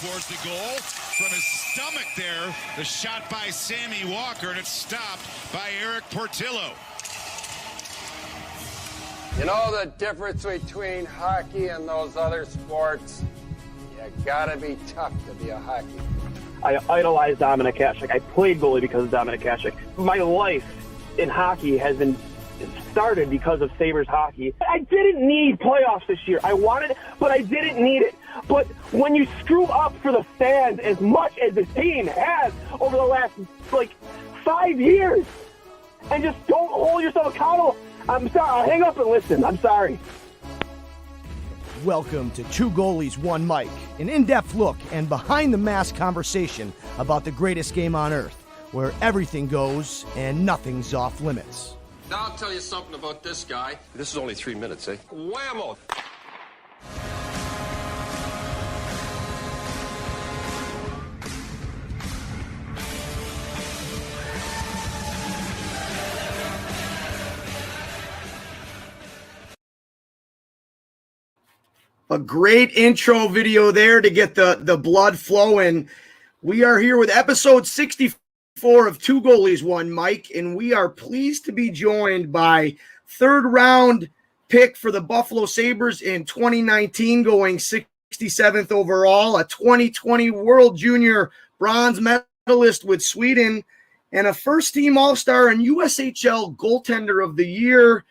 towards the goal. From his stomach there, the shot by Sammy Walker, and it's stopped by Erik Portillo. You know the difference between hockey and those other sports? You gotta be tough to be a hockey. I idolize Dominik Hasek. I played goalie because of Dominik Hasek. My life in hockey has been started because of Sabres hockey. I didn't need playoffs this year. I wanted it, but I didn't need it. But when you screw up for the fans as much as this team has over the last, 5 years, and just don't hold yourself accountable, I'm sorry. I'll hang up and listen. I'm sorry. Welcome to Two Goalies, One Mic, an in-depth look and behind-the-mask conversation about the greatest game on earth, where everything goes and nothing's off limits. Now I'll tell you something about this guy. This is only 3 minutes, eh? Whammo! A great intro video there to get the blood flowing. We are here with episode 64 of Two Goalies, One Mic, and we are pleased to be joined by third-round pick for the Buffalo Sabres in 2019, going 67th overall, a 2020 World Junior bronze medalist with Sweden, and a first-team All-Star and USHL Goaltender of the Year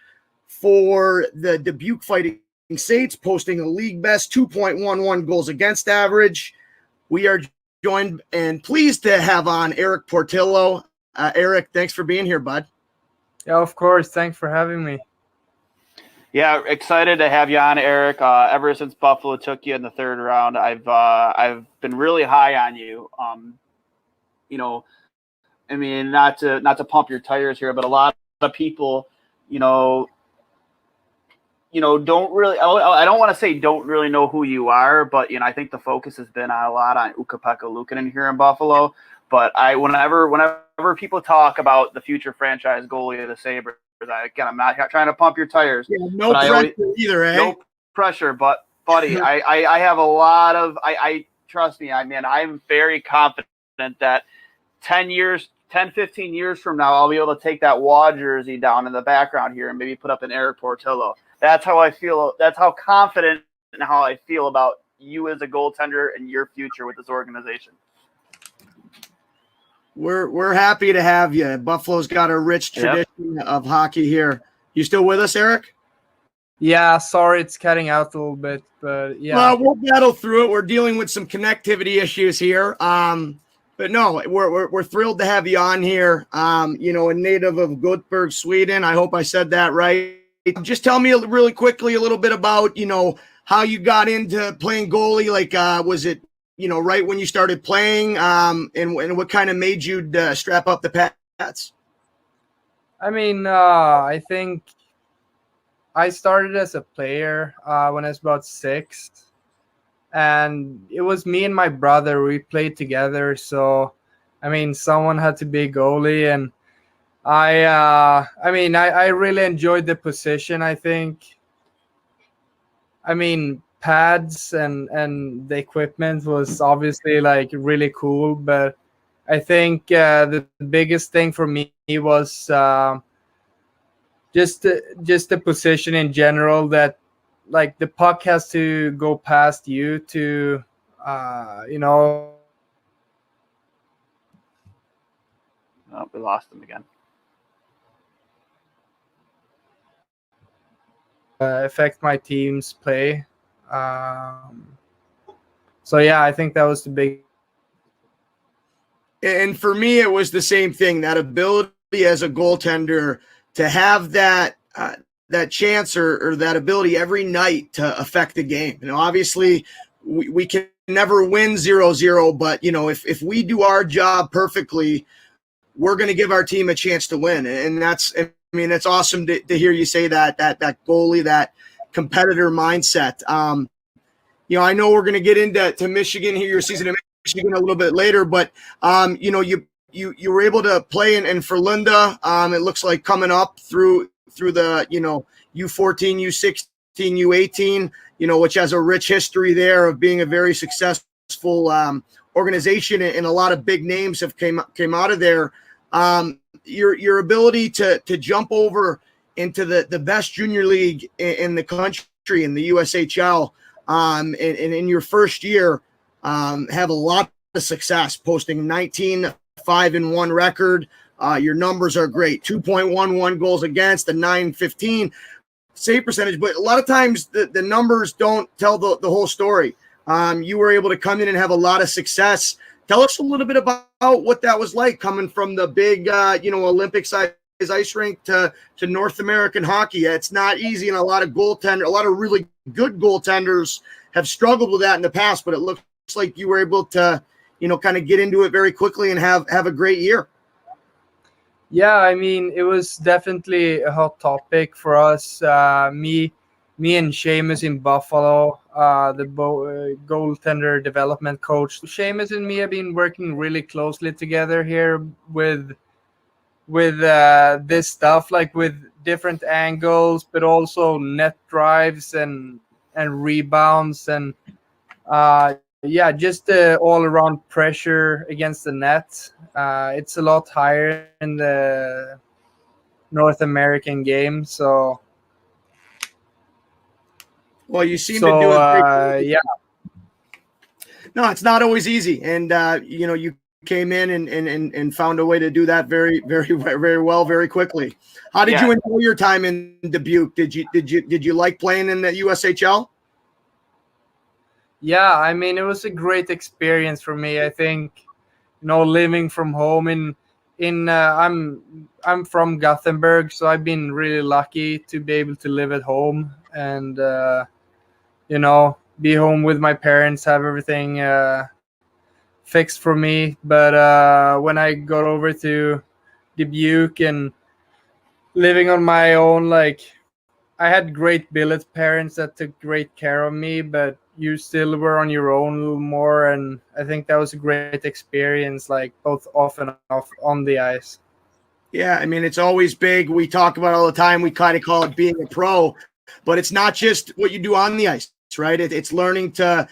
for the Dubuque Fighting Saints, posting a league best 2.11 goals against average. We are joined and pleased to have on Erik Portillo. Erik, thanks for being here, bud. Yeah, of course. Thanks for having me. Yeah, excited to have you on, Erik. Ever since Buffalo took you in the third round, I've been really high on you. Not to pump your tires here, but a lot of people, don't really, I don't want to say don't really know who you are, but, I think the focus has been a lot on Ukko-Pekka Luukkonen here in Buffalo. But whenever people talk about the future franchise goalie of the Sabres, I'm not trying to pump your tires. Yeah, no pressure either, eh? No pressure, but buddy, I have a lot of, trust me, I'm very confident that 15 years from now, I'll be able to take that WA jersey down in the background here and maybe put up an Erik Portillo. That's how I feel. That's how confident and how I feel about you as a goaltender and your future with this organization. We're happy to have you. Buffalo's got a rich tradition of hockey here. You still with us, Erik? Yeah, sorry it's cutting out a little bit, but yeah. Well, we'll battle through it. We're dealing with some connectivity issues here. But no, we're thrilled to have you on here. A native of Gothenburg, Sweden. I hope I said that right. Just tell me really quickly a little bit about, how you got into playing goalie. Was it, right when you started playing, and what kind of made you strap up the pads? I think I started as a player when I was about 6. And it was me and my brother. We played together. So, someone had to be goalie. And I really enjoyed the position, I think. Pads and the equipment was obviously really cool. But I think the biggest thing for me was just the position in general, that the puck has to go past you to, Oh, we lost him again. Affect my team's play. So yeah, I think that was the big. And for me, it was the same thing. That ability as a goaltender to have that chance or that ability every night to affect the game. Obviously we can never win 0-0, but if we do our job perfectly, we're going to give our team a chance to win. And it's awesome to hear you say that goalie, that competitor mindset. I know we're going to get into Michigan here, your season in Michigan a little bit later, but you were able to play in Frölunda. It looks like coming up through the U14, U16, U18, which has a rich history there of being a very successful organization, and a lot of big names have came out of there. Your ability to jump over into the best junior league in the country, in the USHL, and in your first year, have a lot of success, posting 19-5-1 record. Your numbers are great, 2.11 goals against, the 915 save percentage, but a lot of times the numbers don't tell the whole story. You were able to come in and have a lot of success. Tell us a little bit about what that was like, coming from the big, Olympic size ice rink to North American hockey. It's not easy, and a lot of really good goaltenders have struggled with that in the past, but it looks like you were able to, kind of get into it very quickly and have a great year. Yeah, I mean, it was definitely a hot topic for us. Me and Seamus in Buffalo, the goaltender development coach. Seamus and me have been working really closely together here with this stuff, like with different angles, but also net drives and rebounds and just the all around pressure against the net. It's a lot higher in the North American game, so. Well, you seem to do it. Yeah. No, it's not always easy, and you came in and found a way to do that very, very, very well, very quickly. How did you enjoy your time in Dubuque? Did you like playing in the USHL? Yeah, I mean, it was a great experience for me. I think, living from home I'm from Gothenburg, so I've been really lucky to be able to live at home and be home with my parents, have everything fixed for me. But when I got over to Dubuque and living on my own, like, I had great billet parents that took great care of me, but you still were on your own a little more, and I think that was a great experience, like both off and off on the ice. Yeah, I mean, it's always big. We talk about it all the time. We kind of call it being a pro, but it's not just what you do on the ice, right? It's learning to,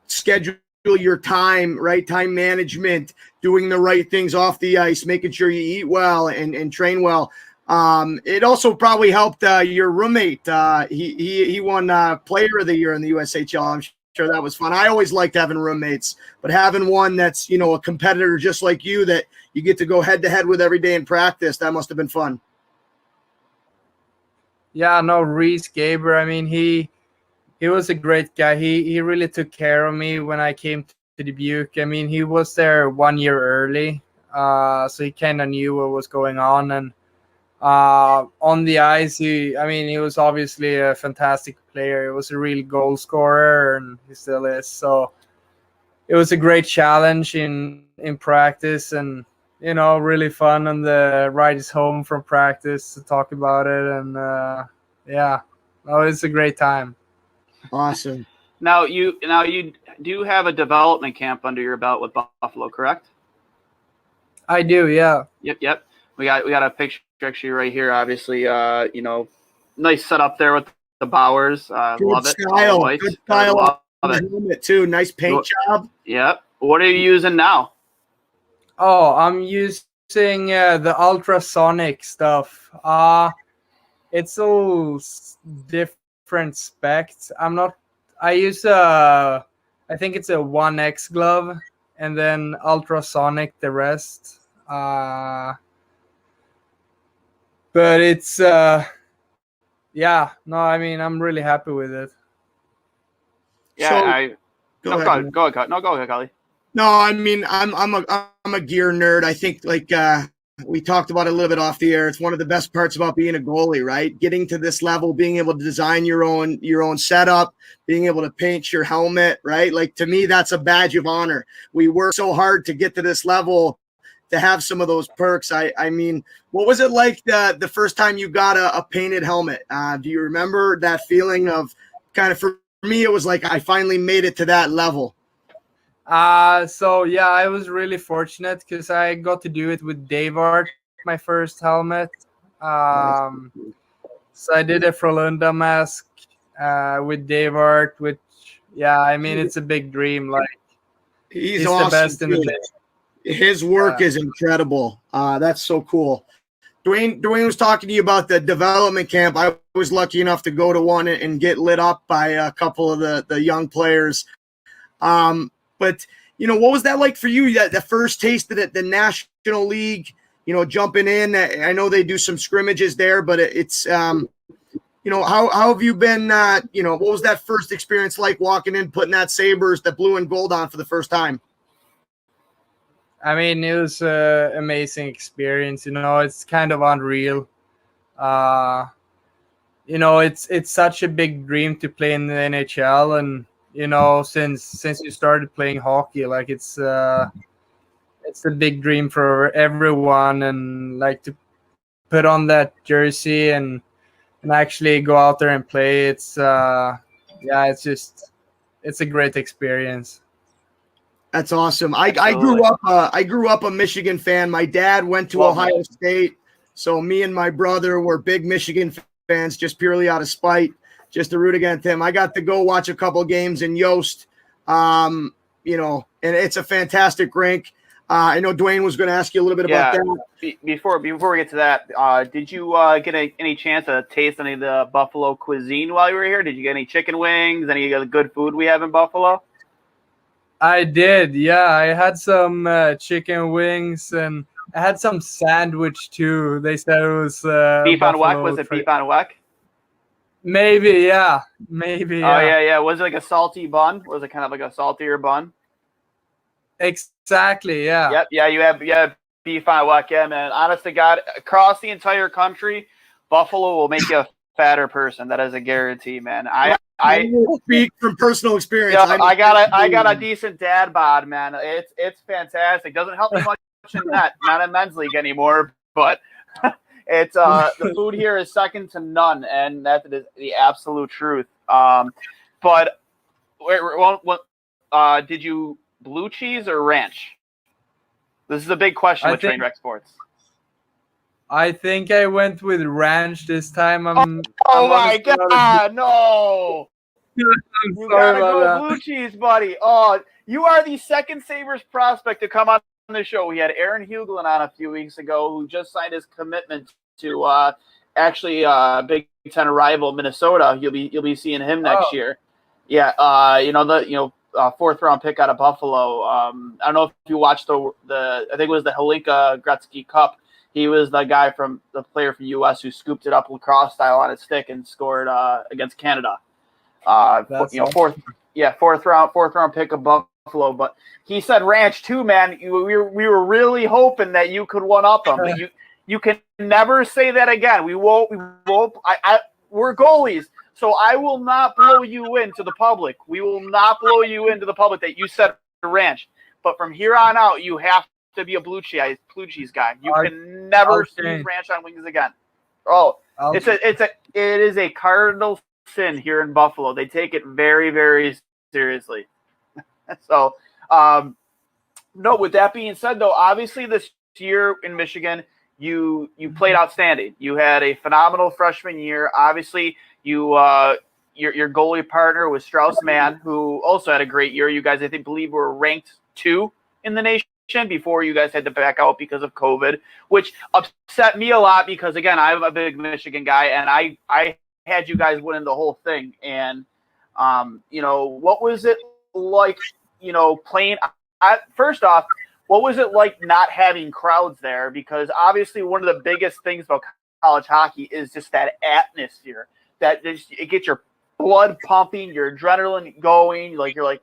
schedule your time, right? Time management, doing the right things off the ice, making sure you eat well and train well. It also probably helped your roommate. He won Player of the Year in the USHL. I'm sure that was fun. I always liked having roommates, but having one that's, a competitor just like you that you get to go head to head with every day in practice, that must have been fun. Yeah, no, Reese Gaber, I mean, he was a great guy. He really took care of me when I came to Dubuque. I mean, he was there 1 year early, so he kind of knew what was going on. And on the ice, he was obviously a fantastic player. He was a real goal scorer, and he still is. So it was a great challenge in practice, and really fun on the rides home from practice to talk about it. And it's a great time. Awesome. Now you do have a development camp under your belt with Buffalo, correct? I do, yeah. Yep. We got a picture actually right here. Obviously, nice setup there with the Bowers. Love it. Good style. Love it. Helmet too. Nice paint job. Yep. What are you using now? Oh, I'm using the ultrasonic stuff. It's all different specs. I use I think it's a 1X glove, and then ultrasonic the rest. But it's I'm really happy with it. Yeah, Go ahead, Cully. No, I mean, I'm a gear nerd. I think, like we talked about it a little bit off the air, it's one of the best parts about being a goalie, right? Getting to this level, being able to design your own setup, being able to paint your helmet, right? Like, to me, that's a badge of honor. We work so hard to get to this level to have some of those perks. I mean, what was it like the first time you got a painted helmet? Do you remember that feeling of kind of, for me, it was like I finally made it to that level? I was really fortunate because I got to do it with Dave Art, my first helmet. So I did a Frölunda mask with Dave Art, which, it's a big dream. Like, He's the awesome. best in the too. league. His work is incredible. That's so cool. Dwayne was talking to you about the development camp. I was lucky enough to go to one and get lit up by a couple of the young players. But what was that like for you? The first taste of the National League, jumping in. I know they do some scrimmages there, but it's how have you been? What was that first experience like walking in, putting that Sabres, the blue and gold on for the first time? I mean, it was an amazing experience. It's kind of unreal. It's such a big dream to play in the NHL, and since you started playing hockey, like it's a big dream for everyone, and like to put on that jersey and actually go out there and play. It's it's a great experience. That's awesome. I grew up a Michigan fan. My dad went to Ohio State, so me and my brother were big Michigan fans, just purely out of spite, just to root against him. I got to go watch a couple games in Yost, and it's a fantastic rink. I know Duane was going to ask you a little bit about that. Before we get to that, did you get any chance to taste any of the Buffalo cuisine while you were here? Did you get any chicken wings? Any of the good food we have in Buffalo? I did, yeah. I had some chicken wings, and I had some sandwich too. They said it was beef on weck. Was it beef on weck? Maybe, yeah. Maybe. Oh yeah. Was it like a salty bun? Was it kind of like a saltier bun? Exactly, yeah. Yep, yeah. You have beef on weck, yeah, man. Honest to God, across the entire country, Buffalo will make you a fatter person. That is a guarantee, man. I speak from personal experience. Yeah, I got a decent dad bod, man. It's fantastic. Doesn't help me much in that, not in men's league anymore, but it's the food here is second to none, and that is the absolute truth. But did you blue cheese or ranch? This is a big question with Trainwreck Sports. I think I went with ranch this time. Oh my God, no! You gotta go blue cheese, buddy. Oh, you are the second Sabres prospect to come on the show. We had Aaron Hugelin on a few weeks ago, who just signed his commitment to actually Big Ten rival Minnesota. You'll be seeing him next year. Yeah, fourth round pick out of Buffalo. I don't know if you watched the I think it was the Helinka Gretzky Cup. He was the guy the player from US who scooped it up lacrosse style on his stick and scored against Canada. Fourth round pick of Buffalo. But he said ranch too, man. We were really hoping that you could one up him. But you can never say that again. We won't. We're goalies, so I will not blow you into the public. We will not blow you into the public that you said ranch. But from here on out, you have to be a blue cheese guy. You can never use ranch on wings again. Oh, it is a cardinal sin here in Buffalo. They take it very, very seriously. So, no. With that being said, though, obviously this year in Michigan, you played outstanding. You had a phenomenal freshman year. Obviously, your goalie partner was Strauss-Mann, who also had a great year. You guys, I believe, were ranked 2 in the nation before you guys had to back out because of COVID, which upset me a lot because, again, I'm a big Michigan guy, and I had you guys winning the whole thing. And, what was it like, playing – first off, what was it like not having crowds there? Because obviously one of the biggest things about college hockey is just that atmosphere, that it gets your blood pumping, your adrenaline going, you're like,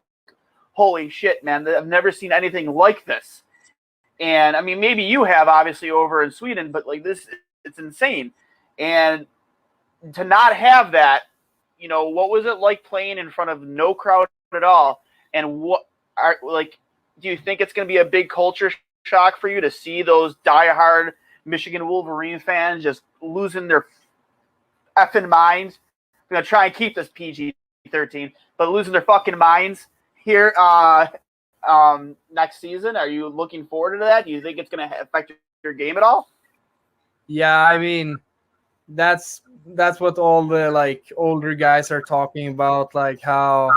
holy shit, man, I've never seen anything like this. And I mean, maybe you have obviously over in Sweden, but this, it's insane. And to not have that, what was it like playing in front of no crowd at all? And do you think it's going to be a big culture shock for you to see those diehard Michigan Wolverine fans just losing their effing minds? I'm going to try and keep this PG-13, but losing their fucking minds here next season. Are you looking forward to that? Do you think it's going to affect your game at all? Yeah, I mean, that's what all the older guys are talking about, how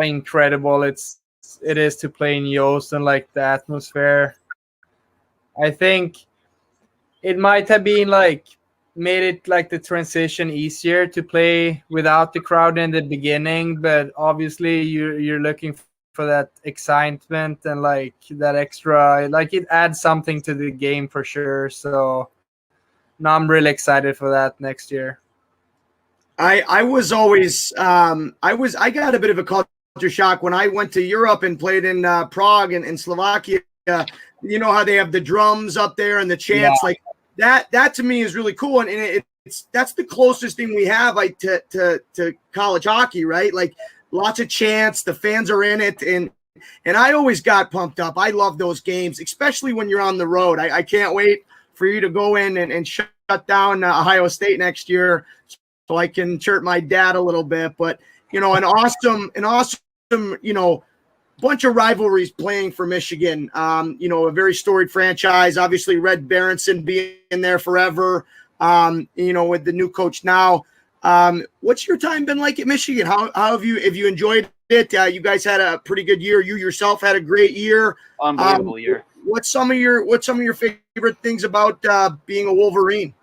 incredible it's it is to play in Yost and like the atmosphere. I think it might have been like made it like the transition easier to play without the crowd in the beginning, but obviously you're looking for that excitement and like that extra, like it adds something to the game for sure. So now I'm really excited for that next year. I was always I got a bit of a culture shock when I went to Europe and played in Prague and in Slovakia. You know how they have the drums up there and the chants, like that to me is really cool, and it's that's the closest thing we have like to college hockey, right? Like lots of chants, the fans are in it, and I always got pumped up. I love those games, especially when you're on the road. I can't wait for you to go in and shut down Ohio State next year, so I can chirp my dad a little bit. But an awesome, bunch of rivalries playing for Michigan. A very storied franchise. Obviously, Red Berenson being there forever. With the new coach now. What's your time been like at Michigan? How have you enjoyed it? You guys had a pretty good year. You yourself had a great year. Unbelievable year. What's some of your favorite things about being a Wolverine?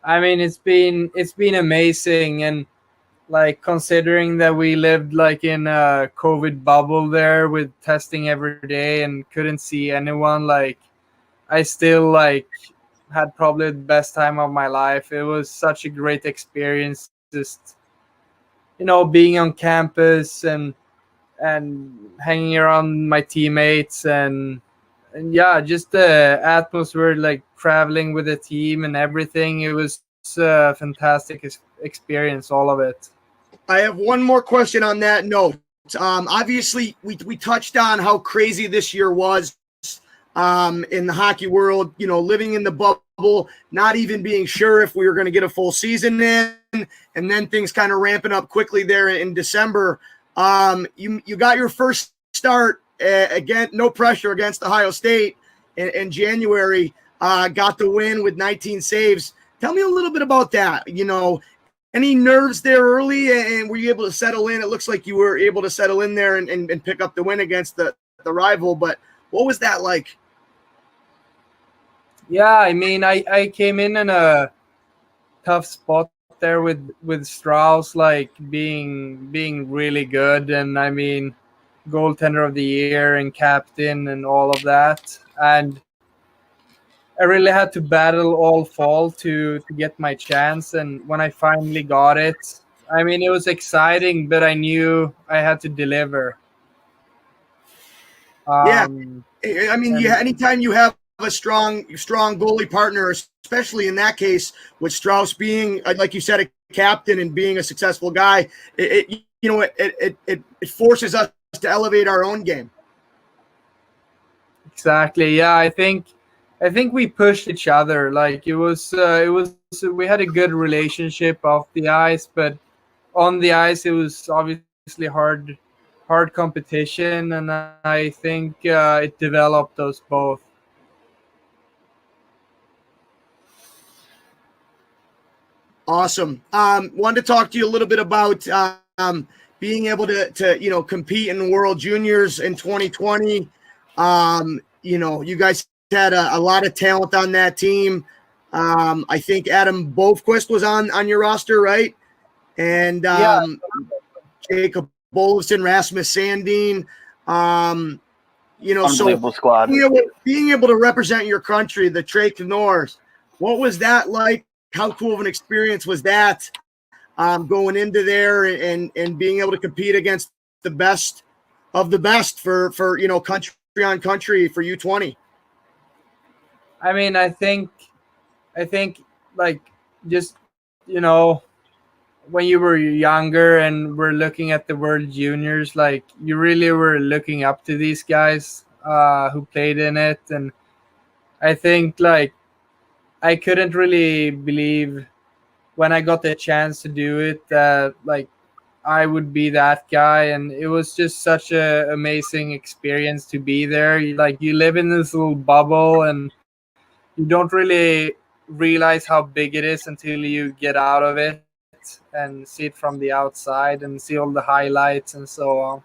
I mean, it's been amazing, and like considering that we lived like in a COVID bubble there with testing every day and couldn't see anyone, like I still like had probably the best time of my life. It was such a great experience, just being on campus and hanging around my teammates and yeah, just the atmosphere, like traveling with the team and everything. It was a fantastic experience, all of it. I have one more question on that note. Obviously, we touched on how crazy this year was in the hockey world, living in the bubble, not even being sure if we were going to get a full season in, and then things kind of ramping up quickly there in December. You got your first start again, no pressure against Ohio State in January, got the win with 19 saves. Tell me a little bit about that. Any nerves there early, and were you able to settle in? It looks like you were able to settle in there and pick up the win against the rival, but what was that like? Yeah, I mean, I came in a tough spot there with Strauss, like being really good, and I mean, goaltender of the year and captain and all of that, and I really had to battle all fall to get my chance, and when I finally got it, I mean, it was exciting, but I knew I had to deliver. I mean, anytime you have a strong goalie partner, especially in that case with Strauss being, like you said, a captain and being a successful guy, it forces us to elevate our own game. Exactly. Yeah, I think we pushed each other. Like it was we had a good relationship off the ice, but on the ice it was obviously hard competition, and I think it developed us both. Awesome. Wanted to talk to you a little bit about being able to compete in World Juniors in 2020. You guys had a lot of talent on that team. I think Adam Bovquist was on your roster, right? And Jacob Bolofsson, Rasmus Sandin. Unbelievable squad. Being able to represent your country, the Trek North, what was that like? How cool of an experience was that going into there and being able to compete against the best of the best for country on country for U20? I mean, I think like just when you were younger and we're looking at the World Juniors, like you really were looking up to these guys who played in it, and I think like I couldn't really believe when I got the chance to do it that like I would be that guy, and it was just such a amazing experience to be there. Like you live in this little bubble and you don't really realize how big it is until you get out of it and see it from the outside and see all the highlights and so on.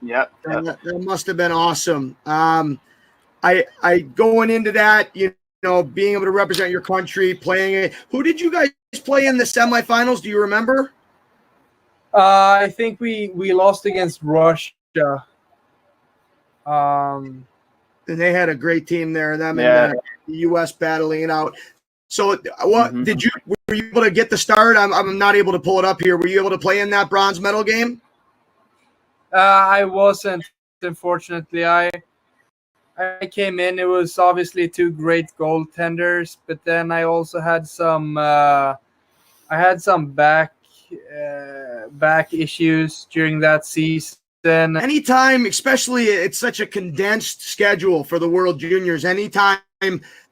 Yep. That must have been awesome. I going into that, you know, being able to represent your country, playing it. Who did you guys play in the semifinals? Do you remember? I think we lost against Russia. And they had a great team there. Them Yeah. and the U.S. battling it out. So, what Mhm. did you? Were you able to get the start? I'm not able to pull it up here. Were you able to play in that bronze medal game? I wasn't, unfortunately. I came in. It was obviously two great goaltenders, but then I also had some. I had some back issues during that season. Anytime, especially it's such a condensed schedule for the World Juniors, anytime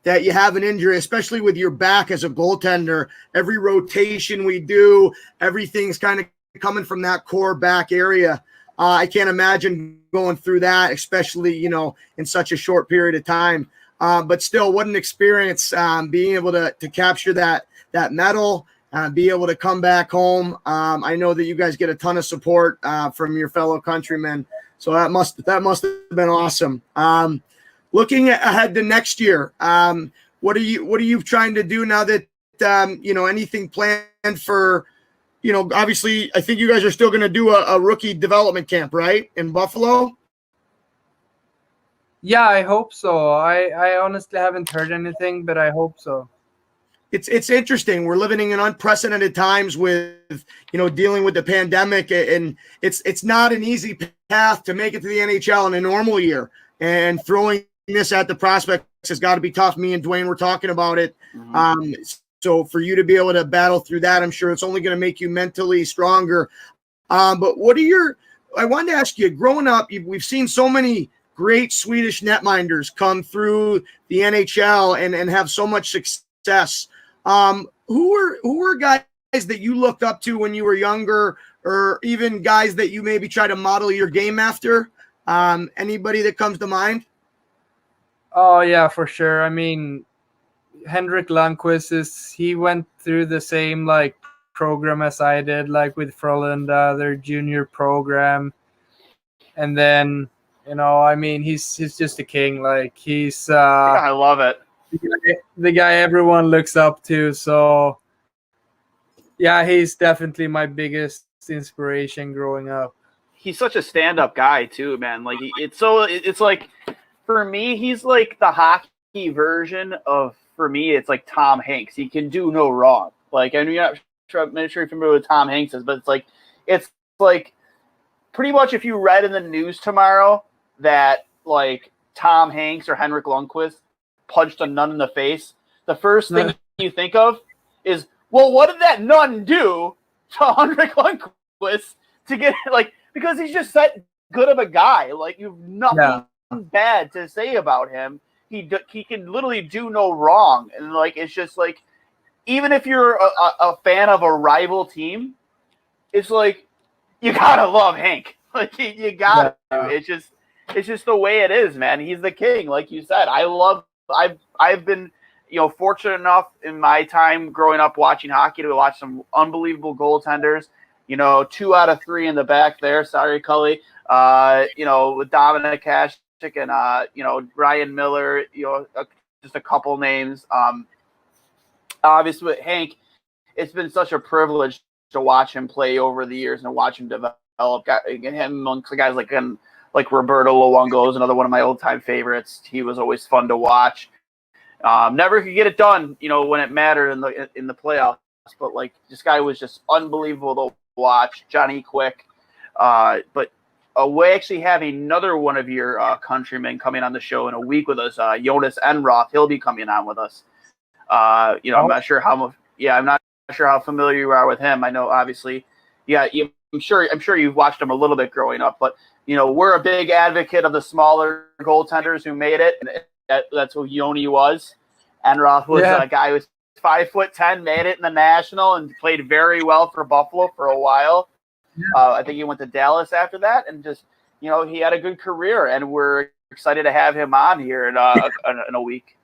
that you have an injury, especially with your back as a goaltender, every rotation we do, everything's kind of coming from that core back area. I can't imagine going through that, especially, you know, in such a short period of time. But still, what an experience being able to capture that medal. Be able to come back home. I know that you guys get a ton of support from your fellow countrymen, so that must have been awesome. Looking ahead to next year, what are you trying to do now that you know, anything planned for? You know, obviously, I think you guys are still going to do a rookie development camp, right, in Buffalo? Yeah, I hope so. I honestly haven't heard anything, but I hope so. It's interesting. We're living in unprecedented times with, you know, dealing with the pandemic, and it's not an easy path to make it to the NHL in a normal year. And throwing this at the prospects has got to be tough. Me and Duane were talking about it. Mhm. So for you to be able to battle through that, I'm sure it's only going to make you mentally stronger. But I wanted to ask you, growing up, we've seen so many great Swedish netminders come through the NHL and have so much success. Who were guys that you looked up to when you were younger, or even guys that you maybe try to model your game after? Anybody that comes to mind? Oh yeah, for sure. I mean, Henrik Lundqvist he went through the same like program as I did, like with Frölunda, their junior program, and then you know, I mean, he's just a king. Like he's Yeah, I love it. the guy everyone looks up to. So yeah, he's definitely my biggest inspiration growing up. He's such a stand-up guy too, man. Like it's like, for me, he's like the hockey version of, for me, it's like Tom Hanks. He can do no wrong. Like, I'm not sure you're familiar with Tom Hanks is, but it's like pretty much if you read in the news tomorrow that like Tom Hanks or Henrik Lundqvist punched a nun in the face, the first thing you think of is, well, what did that nun do to Henrik Lundqvist to get, like, because he's just that good of a guy. Like, you've nothing bad to say about him. He can literally do no wrong, and like, it's just like, even if you're a fan of a rival team, it's like you gotta love Hank. Like, you gotta. It's just the way it is, man. He's the king, like you said. I've been, you know, fortunate enough in my time growing up watching hockey to watch some unbelievable goaltenders. You know, 2 out of 3 in the back there. Sorry, Cully. You know, with Dominic Hasek and you know, Ryan Miller. You know, just a couple names. Obviously, with Hank, it's been such a privilege to watch him play over the years and watch him develop. Him amongst the guys like Roberto Luongo is another one of my old-time favorites. He was always fun to watch. Never could get it done, you know, when it mattered in the playoffs. But like, this guy was just unbelievable to watch. Johnny Quick. But we actually have another one of your countrymen coming on the show in a week with us. Jonas Enroth. He'll be coming on with us. You know, I'm not sure how familiar you are with him. I know, obviously, I'm sure you've watched him a little bit growing up, but you know, we're a big advocate of the smaller goaltenders who made it, and that's who Yoni was. Enroth was a guy who was 5'10", made it in the National, and played very well for Buffalo for a while. I think he went to Dallas after that, and just, you know, he had a good career, and we're excited to have him on here in a week.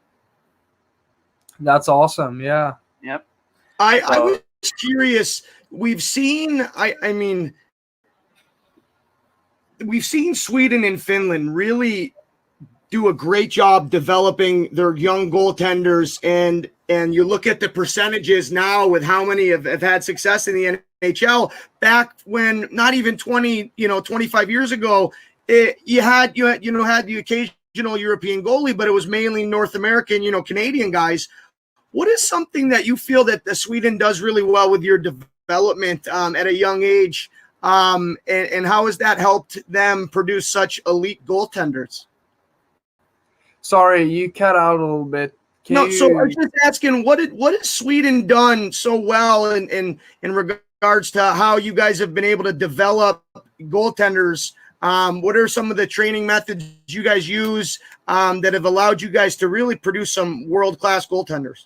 That's awesome. Yeah. Yep. I was curious. We've seen, I mean, we've seen Sweden and Finland really do a great job developing their young goaltenders, and you look at the percentages now with how many have had success in the NHL. Back when, not even 25 years ago, you had the occasional European goalie, but it was mainly North American, Canadian guys. What is something that you feel that the Sweden does really well with your development at a young age, and how has that helped them produce such elite goaltenders? Sorry, you cut out a little bit. So I was just asking, what has Sweden done so well in regards to how you guys have been able to develop goaltenders? What are some of the training methods you guys use that have allowed you guys to really produce some world-class goaltenders?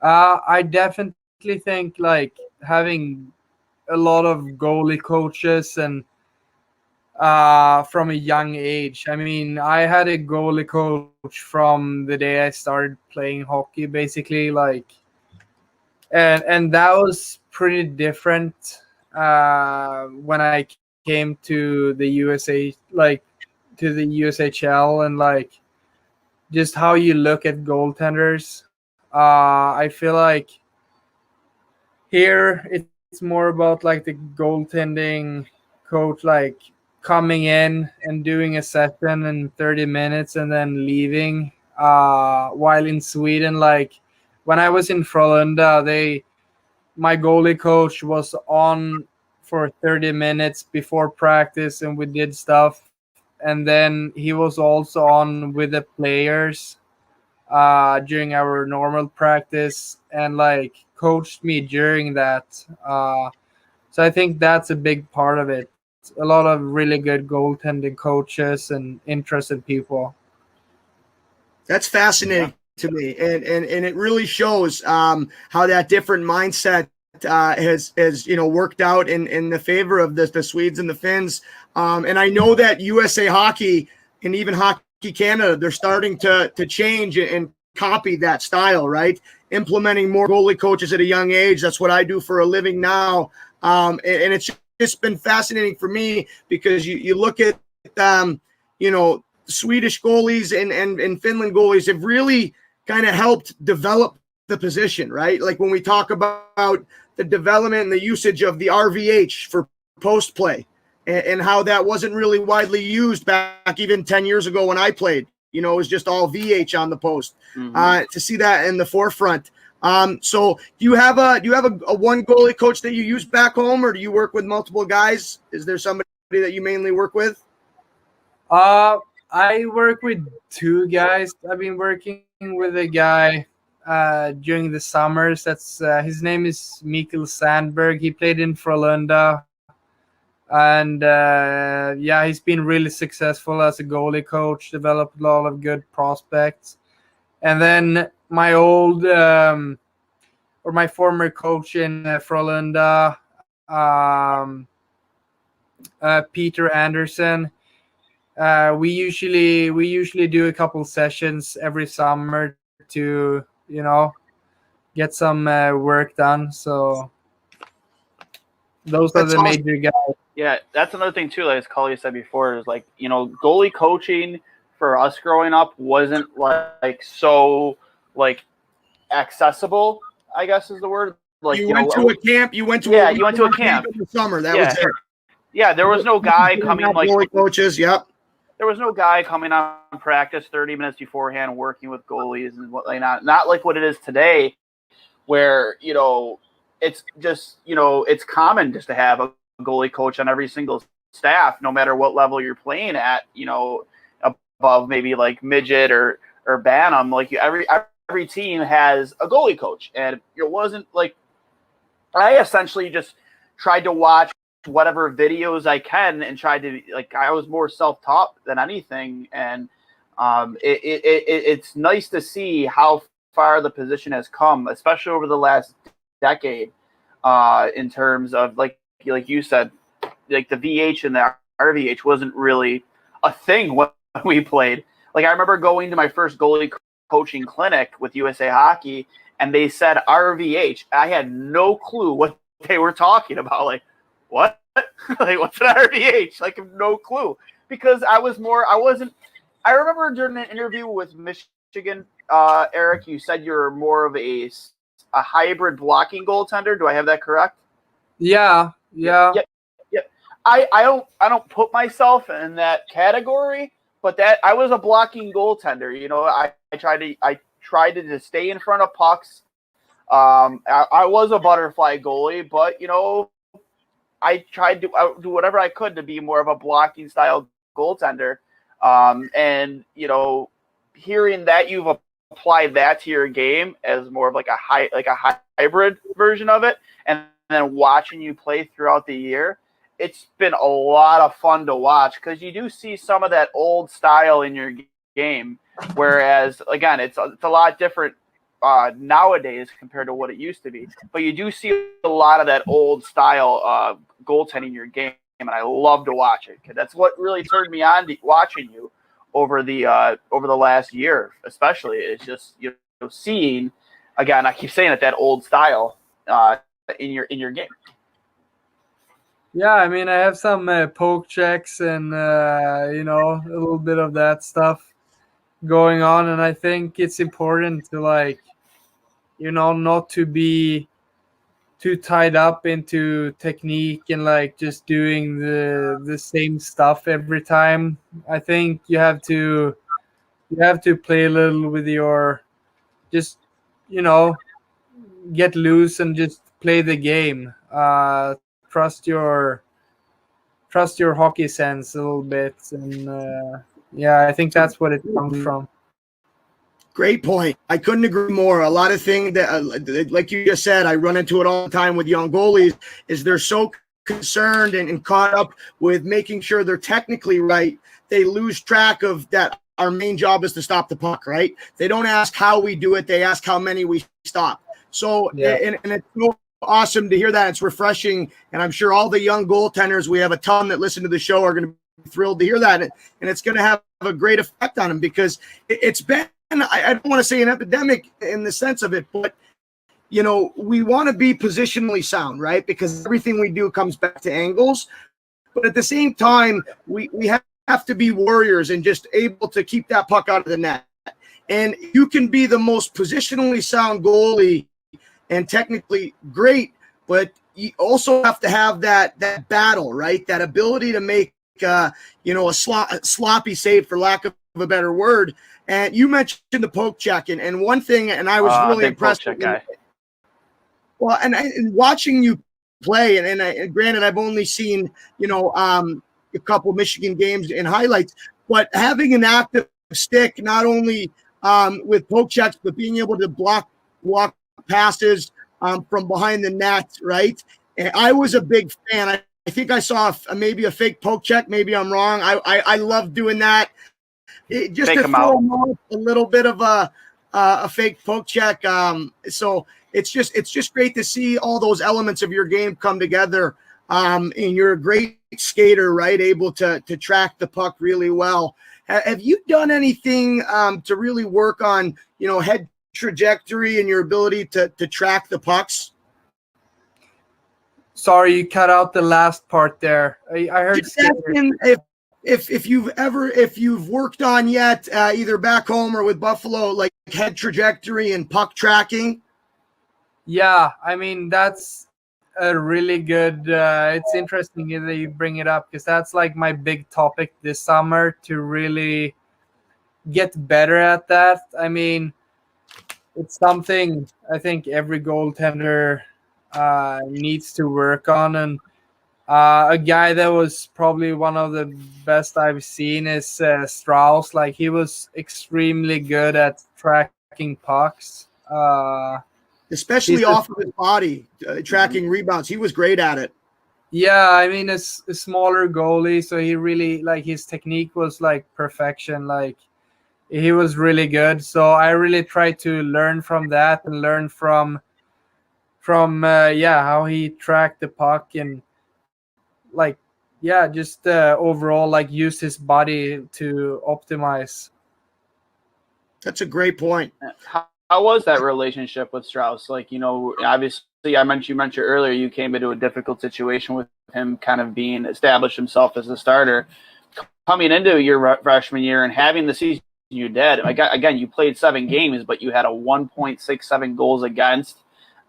I definitely think like having a lot of goalie coaches and from a young age. I mean, I had a goalie coach from the day I started playing hockey, basically, and that was pretty different when I came to the USA, to the USHL, and just how you look at goaltenders. I feel like here it's more about the goaltending coach coming in and doing a session in 30 minutes and then leaving. While in Sweden, when I was in Frölunda, my goalie coach was on for 30 minutes before practice and we did stuff. And then he was also on with the players during our normal practice and coached me during that. So I think that's a big part of it. A lot of really good goaltending coaches and interested people. That's fascinating to me, and it really shows how that different mindset has worked out in the favor of the Swedes and the Finns. And I know that USA Hockey and even Hockey Canada, they're starting to change and copy that style, right? Implementing more goalie coaches at a young age. That's what I do for a living now, and it's been fascinating for me because you look at Swedish goalies and Finland goalies have really kind of helped develop the position, right? Like when we talk about the development and the usage of the RVH for post play and how that wasn't really widely used back even 10 years ago when I played. It was just all VH on the post. To see that in the forefront. So do you have a one goalie coach that you use back home, or do you work with multiple guys? Is there somebody that you mainly work with? I work with two guys. I've been working with a guy during the summers. That's his name is Mikael Sandberg. He played in Frölunda, and he's been really successful as a goalie coach. Developed a lot of good prospects. And then my old or my former coach in Frölunda, Peter Anderson. We usually do a couple sessions every summer to get some work done. So those are the major guys. Yeah, that's another thing too. As Cully said before, is goalie coaching for us growing up wasn't so accessible, I guess is the word. You went to a camp. You went to a camp in the summer. That was it. Yeah, there was no guy coming goalie coaches. Yep. There was no guy coming on practice 30 minutes beforehand working with goalies and not like what it is today, where it's just it's common just to have a goalie coach on every single staff, no matter what level you're playing at. Above maybe midget or Bantam, every team has a goalie coach, and it wasn't I essentially just tried to watch whatever videos I can and tried to I was more self-taught than anything, and it's nice to see how far the position has come, especially over the last decade, in terms of like you said, the VH and the RVH wasn't really a thing when we played. I remember going to my first goalie coaching clinic with USA Hockey, and they said RVH. I had no clue what they were talking about. What? Like, what's an RDH? Like, I have no clue. Because I remember during an interview with Michigan, Eric, you said you're more of a hybrid blocking goaltender. Do I have that correct? Yeah. Yeah. I don't put myself in that category, but that I was a blocking goaltender. You know, I tried to just stay in front of pucks. I was a butterfly goalie, but you know, I tried to do whatever I could to be more of a blocking style goaltender. And you know, hearing that you've applied that to your game as more of like a hybrid version of it, and then watching you play throughout the year, it's been a lot of fun to watch because you do see some of that old style in your game. Whereas again, it's a lot different nowadays compared to what it used to be. But you do see a lot of that old style goaltending in your game, and I love to watch it because that's what really turned me on to watching you over the last year, especially. It's just, you know, seeing, again, I keep saying it, that old style in your game. Yeah, I mean, I have some poke checks and you know, a little bit of that stuff going on, and I think it's important to, like, you know, not to be too tied up into technique and like just doing the same stuff every time. I think you have to play a little with your, just, you know, get loose and just play the game. Trust your hockey sense a little bit, and yeah, I think that's what it comes from. Great point. I couldn't agree more. A lot of things that, like you just said, I run into it all the time with young goalies, is they're so concerned and caught up with making sure they're technically right, they lose track of that. Our main job is to stop the puck, right? They don't ask how we do it. They ask how many we stop. So, Yeah. and it's so awesome to hear that. It's refreshing. And I'm sure all the young goaltenders, we have a ton that listen to the show, are going to be thrilled to hear that. And it's going to have a great effect on them because it's been, I don't want to say an epidemic in the sense of it, but, you know, we want to be positionally sound, right? Because everything we do comes back to angles. But at the same time, we have to be warriors and just able to keep that puck out of the net. And you can be the most positionally sound goalie and technically great, but you also have to have that battle, right? That ability to make, you know, a sloppy save, for lack of a better word. And you mentioned the poke check, and one thing, and I was really impressed. Poke check guy. Well, and watching you play, and granted, I've only seen, you know, a couple Michigan games in highlights, but having an active stick, not only with poke checks, but being able to block passes from behind the net, right? And I was a big fan. I think I saw maybe a fake poke check. Maybe I'm wrong. I love doing that. Just Fake to them throw out. them off, a little bit of a fake poke check. So it's just great to see all those elements of your game come together. And you're a great skater, right? Able to track the puck really well. Have you done anything to really work on, you know, head trajectory and your ability to track the pucks? Sorry, you cut out the last part there. I heard Just asking if you've worked on yet, either back home or with Buffalo, like head trajectory and puck tracking. Yeah, I mean, that's a really good, it's interesting that you bring it up because that's like my big topic this summer, to really get better at that. I mean, it's something I think every goaltender needs to work on. And a guy that was probably one of the best I've seen is Strauss. Like, he was extremely good at tracking pucks. Especially off of his body, tracking rebounds. He was great at it. Yeah, I mean, it's a smaller goalie, so he really, like, his technique was like perfection. Like, he was really good. So I really tried to learn from that and learn from how he tracked the puck, and like, yeah, just overall, like, use his body to optimize. That's a great point. How was that relationship with Strauss? Like, you know, obviously you mentioned earlier you came into a difficult situation with him kind of being established himself as a starter. Coming into your freshman year and having the season you did, again, you played 7 games, but you had a 1.67 goals against.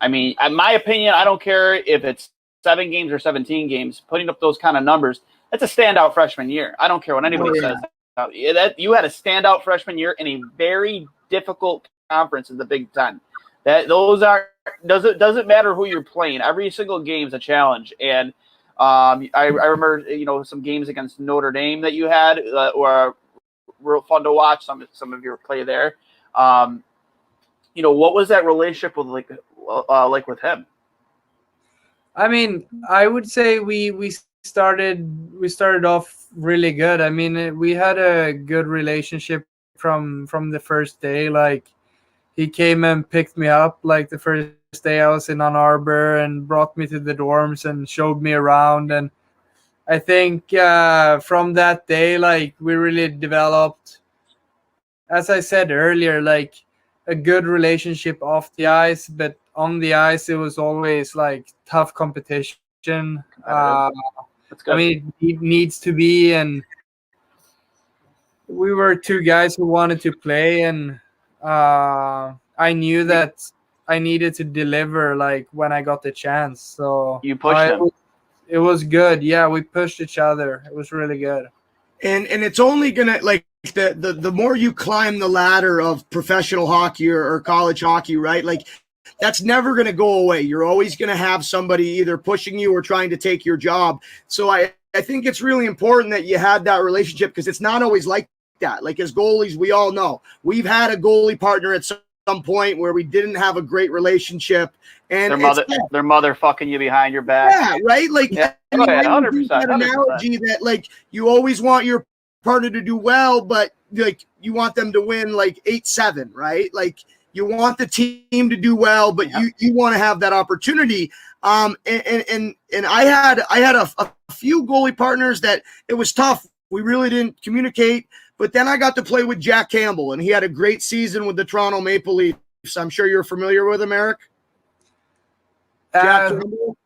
I mean, in my opinion, I don't care if it's 7 games or 17 games, putting up those kind of numbers, that's a standout freshman year. I don't care what anybody says. You had a standout freshman year in a very difficult conference in the Big Ten. Doesn't matter who you're playing. Every single game is a challenge. And I remember, some games against Notre Dame that you had were real fun to watch. Some of your play there. What was that relationship with like with him? I mean, I would say we started off really good. I mean, we had a good relationship from the first day. Like, he came and picked me up like the first day I was in Ann Arbor and brought me to the dorms and showed me around. And I think from that day, like, we really developed, as I said earlier, like a good relationship off the ice, but on the ice, it was always like tough competition. That's good. I mean, it needs to be, and we were 2 guys who wanted to play, and I knew that I needed to deliver like when I got the chance. So you pushed him. It was good. Yeah, we pushed each other. It was really good. And it's only gonna, like, the more you climb the ladder of professional hockey or college hockey, right? Like, that's never going to go away. You're always going to have somebody either pushing you or trying to take your job. So I think it's really important that you had that relationship, because it's not always like that. Like, as goalies, we all know we've had a goalie partner at some point where we didn't have a great relationship, and their mother fucking you behind your back. Yeah, right. Like, yeah, I mean, 100%. That analogy that, like, you always want your partner to do well, but like you want them to win like 8-7, right? Like, you want the team to do well, but you want to have that opportunity. And I had a few goalie partners that it was tough. We really didn't communicate, but then I got to play with Jack Campbell, and he had a great season with the Toronto Maple Leafs. I'm sure you're familiar with him, Erik. Jack Campbell?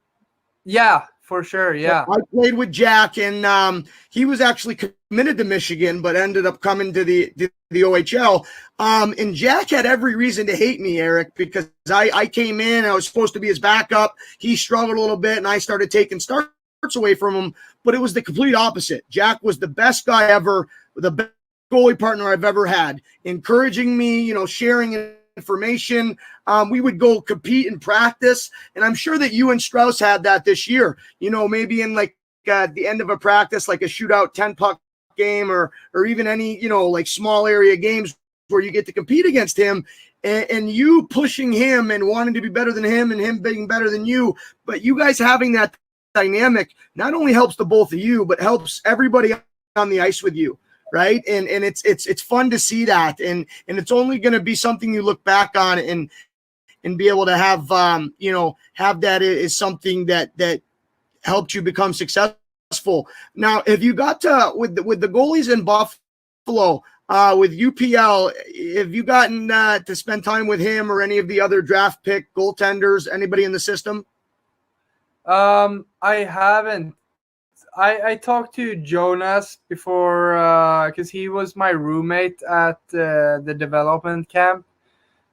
Yeah, for sure. Yeah. So I played with Jack, and he was actually committed to Michigan, but ended up coming to the OHL. And Jack had every reason to hate me, Erik, because I came in, I was supposed to be his backup. He struggled a little bit, and I started taking starts away from him, but it was the complete opposite. Jack was the best guy ever, the best goalie partner I've ever had, encouraging me, sharing information. We would go compete in practice, and I'm sure that you and Strauss had that this year, maybe in like the end of a practice, like a shootout 10 puck game, or even any, like small area games where you get to compete against him, and you pushing him and wanting to be better than him and him being better than you. But you guys having that dynamic not only helps the both of you, but helps everybody on the ice with you. Right. And it's fun to see that. And it's only going to be something you look back on and be able to have, have that is something that helped you become successful. Now, have you got to, with the goalies in Buffalo, with UPL, have you gotten to spend time with him or any of the other draft pick goaltenders, anybody in the system? I haven't. I talked to Jonas before, because he was my roommate at the development camp.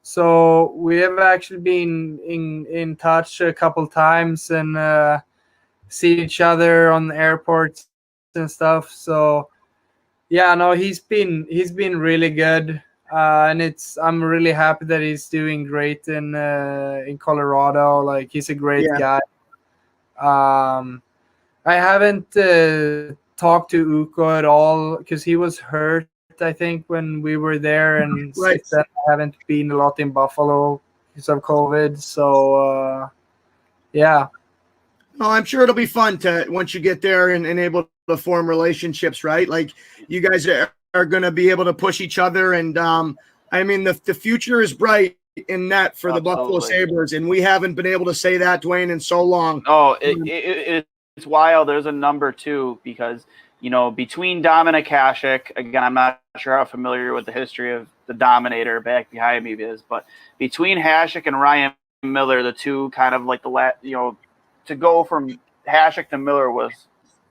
So we have actually been in touch a couple times and see each other on airports and stuff. So yeah, no, he's been really good, and I'm really happy that he's doing great in Colorado. Like, he's a great guy. I haven't talked to Ukko at all because he was hurt, I think, when we were there, and since then I haven't been a lot in Buffalo because of COVID. So yeah. Well, I'm sure it'll be fun to once you get there and able to form relationships, right? Like, you guys are going to be able to push each other, and I mean the future is bright in net for the Buffalo Sabres, and we haven't been able to say that, Duane, in so long. Oh, it's wild. There's a number too, because between Dominik Hasek, again, I'm not sure how familiar with the history of the Dominator back behind me is, but between Hasek and Ryan Miller, the two kind of like to go from Hasek to Miller was,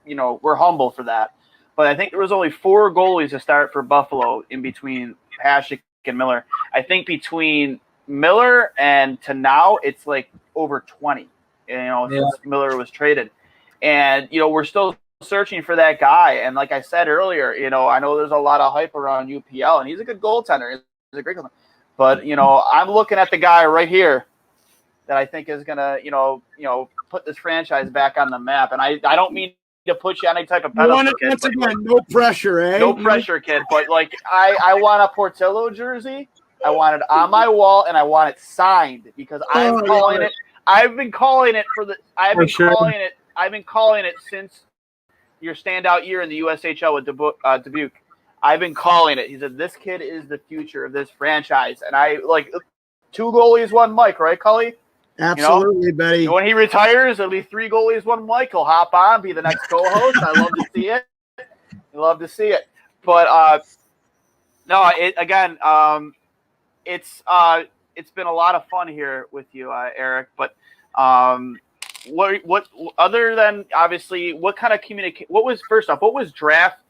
we're humble for that. But I think there was only 4 goalies to start for Buffalo in between Hasek and Miller. I think between Miller and to now, it's like over 20, since Miller was traded. And, we're still searching for that guy. And like I said earlier, I know there's a lot of hype around UPL, and he's a good goaltender. He's a great goaltender. But, I'm looking at the guy right here that I think is going to, put this franchise back on the map. And I don't mean to put you on any type of pedestal, kid. Once again, no pressure, eh? No pressure, kid. But, I want a Portillo jersey. I want it on my wall, and I want it signed because I've been calling it since your standout year in the USHL with Dubuque. I've been calling it. He said, this kid is the future of this franchise. And I 2 goalies, 1 mic, right, Cully? Absolutely, Betty. When he retires, it'll be 3 goalies, 1 mic. He'll hop on, be the next co-host. I love to see it. Love to see it. But it's been a lot of fun here with you, Erik. But what other than obviously what kind of what was draft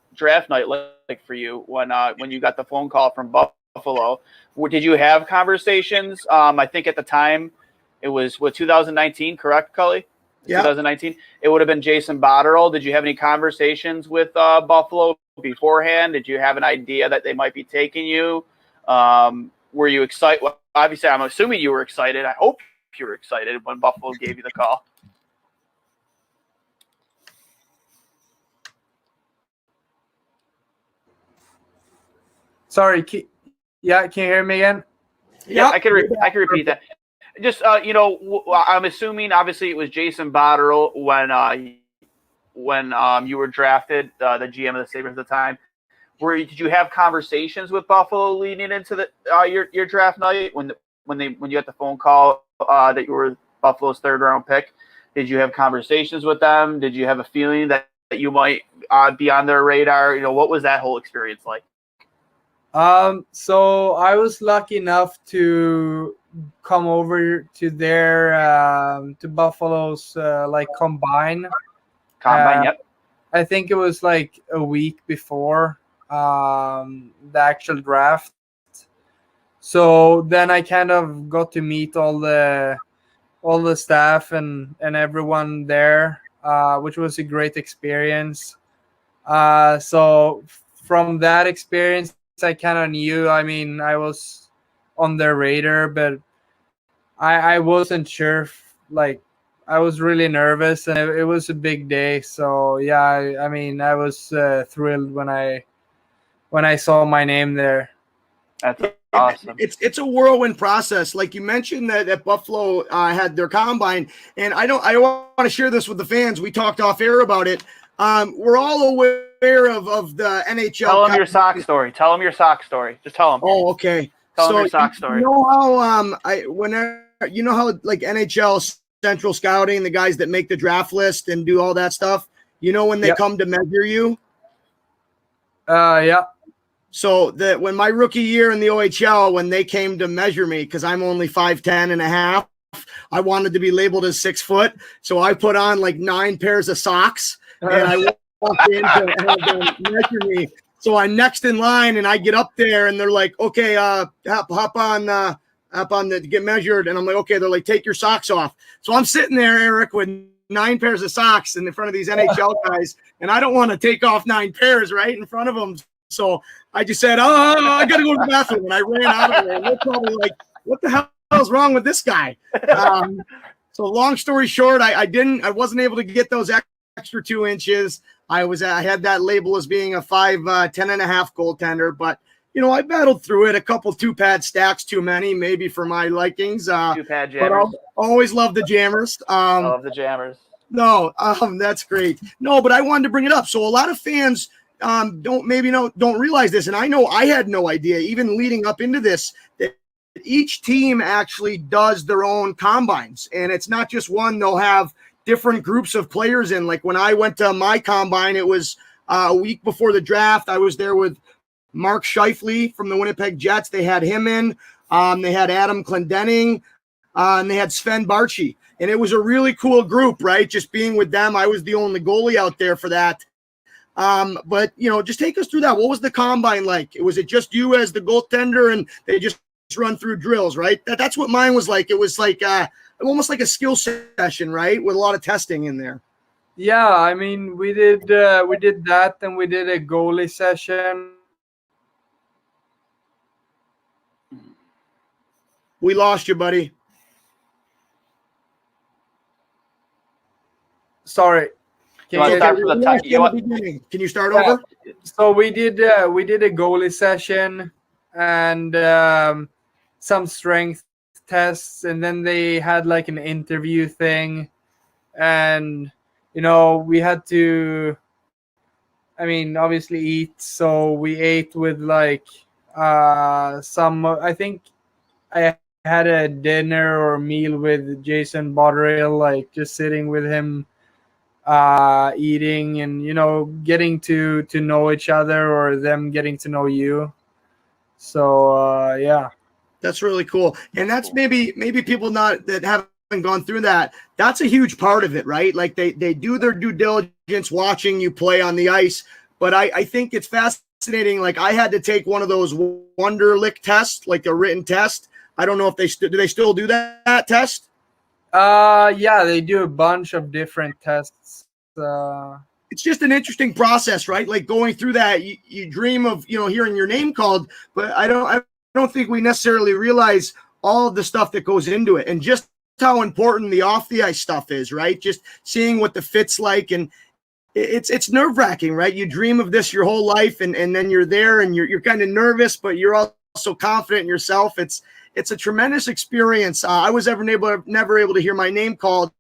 night like for you when you got the phone call from Buffalo? Did you have conversations? I think at the time it was 2019, correct, Cully? Yeah. 2019. It would have been Jason Botterill. Did you have any conversations with Buffalo beforehand? Did you have an idea that they might be taking you? Were you excited? Well, obviously, I'm assuming you were excited. I hope you were excited when Buffalo gave you the call. Sorry, can you hear me again? Yeah, I can repeat that. Just I'm assuming obviously it was Jason Botterill when you were drafted, the GM of the Sabres at the time. Did you have conversations with Buffalo leading into the your draft night when you got the phone call that you were Buffalo's 3rd round pick? Did you have conversations with them? Did you have a feeling that you might be on their radar? What was that whole experience like? So I was lucky enough to come over to their to Buffalo's combine. Yep. I think it was like a week before the actual draft. So then I kind of got to meet all the staff and everyone there, which was a great experience. So from that experience, I kind of knew. I mean, I was on their radar, but I wasn't sure. I was really nervous, and it was a big day. So yeah, I mean, I was thrilled when I saw my name there. That's awesome. It's a whirlwind process. Like you mentioned that Buffalo had their combine, and I want to share this with the fans. We talked off air about it. We're all aware of the NHL. Tell them your sock story. Tell them your sock story. Just tell them. Oh, okay. Tell them your sock story. You know how like NHL Central Scouting, the guys that make the draft list and do all that stuff. When they come to measure you. Yeah. So that when my rookie year in the OHL, when they came to measure me, because I'm only 5'10" and a half, I wanted to be labeled as 6 foot. So I put on like 9 pairs of socks and I walked in to have them measure me. So I'm next in line and I get up there and they're like, okay, hop on to get measured. And I'm like, okay, they're like, take your socks off. So I'm sitting there, Erik, with 9 pairs of socks in front of these NHL guys. And I don't want to take off 9 pairs right in front of them. So I just said, I got to go to the bathroom. And I ran out of there. And they're probably like, what the hell is wrong with this guy? So long story short, I wasn't able to get those extra 2 inches. I had that label as being a 5'10" and a half goaltender, but I battled through it. A couple 2-pad stacks too many, maybe for my likings. 2-pad jammers. But I'll always love the jammers. I love the jammers. No, that's great. No, but I wanted to bring it up. So a lot of fans don't realize this, and I know I had no idea even leading up into this that each team actually does their own combines, and it's not just one. They'll have different groups of players in. Like when I went to my combine, it was a week before the draft. I was there with Mark Scheifele from the Winnipeg Jets. They had him in. They had Adam Clendenning. and they had Sven Barchi, and it was a really cool group, right? Just being with them. I was the only goalie out there for that. But just take us through that. What was the combine like? Was it just you as the goaltender, and they just run through drills, right? That's what mine was like. It was like almost like a skill session, right, with a lot of testing in there. Yeah, I mean, we did that, and we did a goalie session. We lost you, buddy. Sorry. Can you start over? So we did a goalie session and some strength tests, and then they had like an interview thing, and we had to, I mean, obviously eat. So we ate with like some. I think I had a dinner or meal with Jason Botterill, like just sitting with him, eating and getting to know each other, or them getting to know you. So yeah, that's really cool. And that's maybe people that haven't gone through that. That's a huge part of it, right? Like they do their due diligence watching you play on the ice. But I think it's fascinating. Like I had to take one of those Wonderlic tests, like a written test. I don't know if do they still do that test? Yeah, they do a bunch of different tests. It's just an interesting process, right? Like going through that, you dream of hearing your name called, but I don't think we necessarily realize all of the stuff that goes into it, and just how important the off the ice stuff is, right? Just seeing what the fit's like, and it's nerve wracking, right? You dream of this your whole life, and then you're there, and you're kind of nervous, but you're also confident in yourself. It's a tremendous experience. I was never able to hear my name called,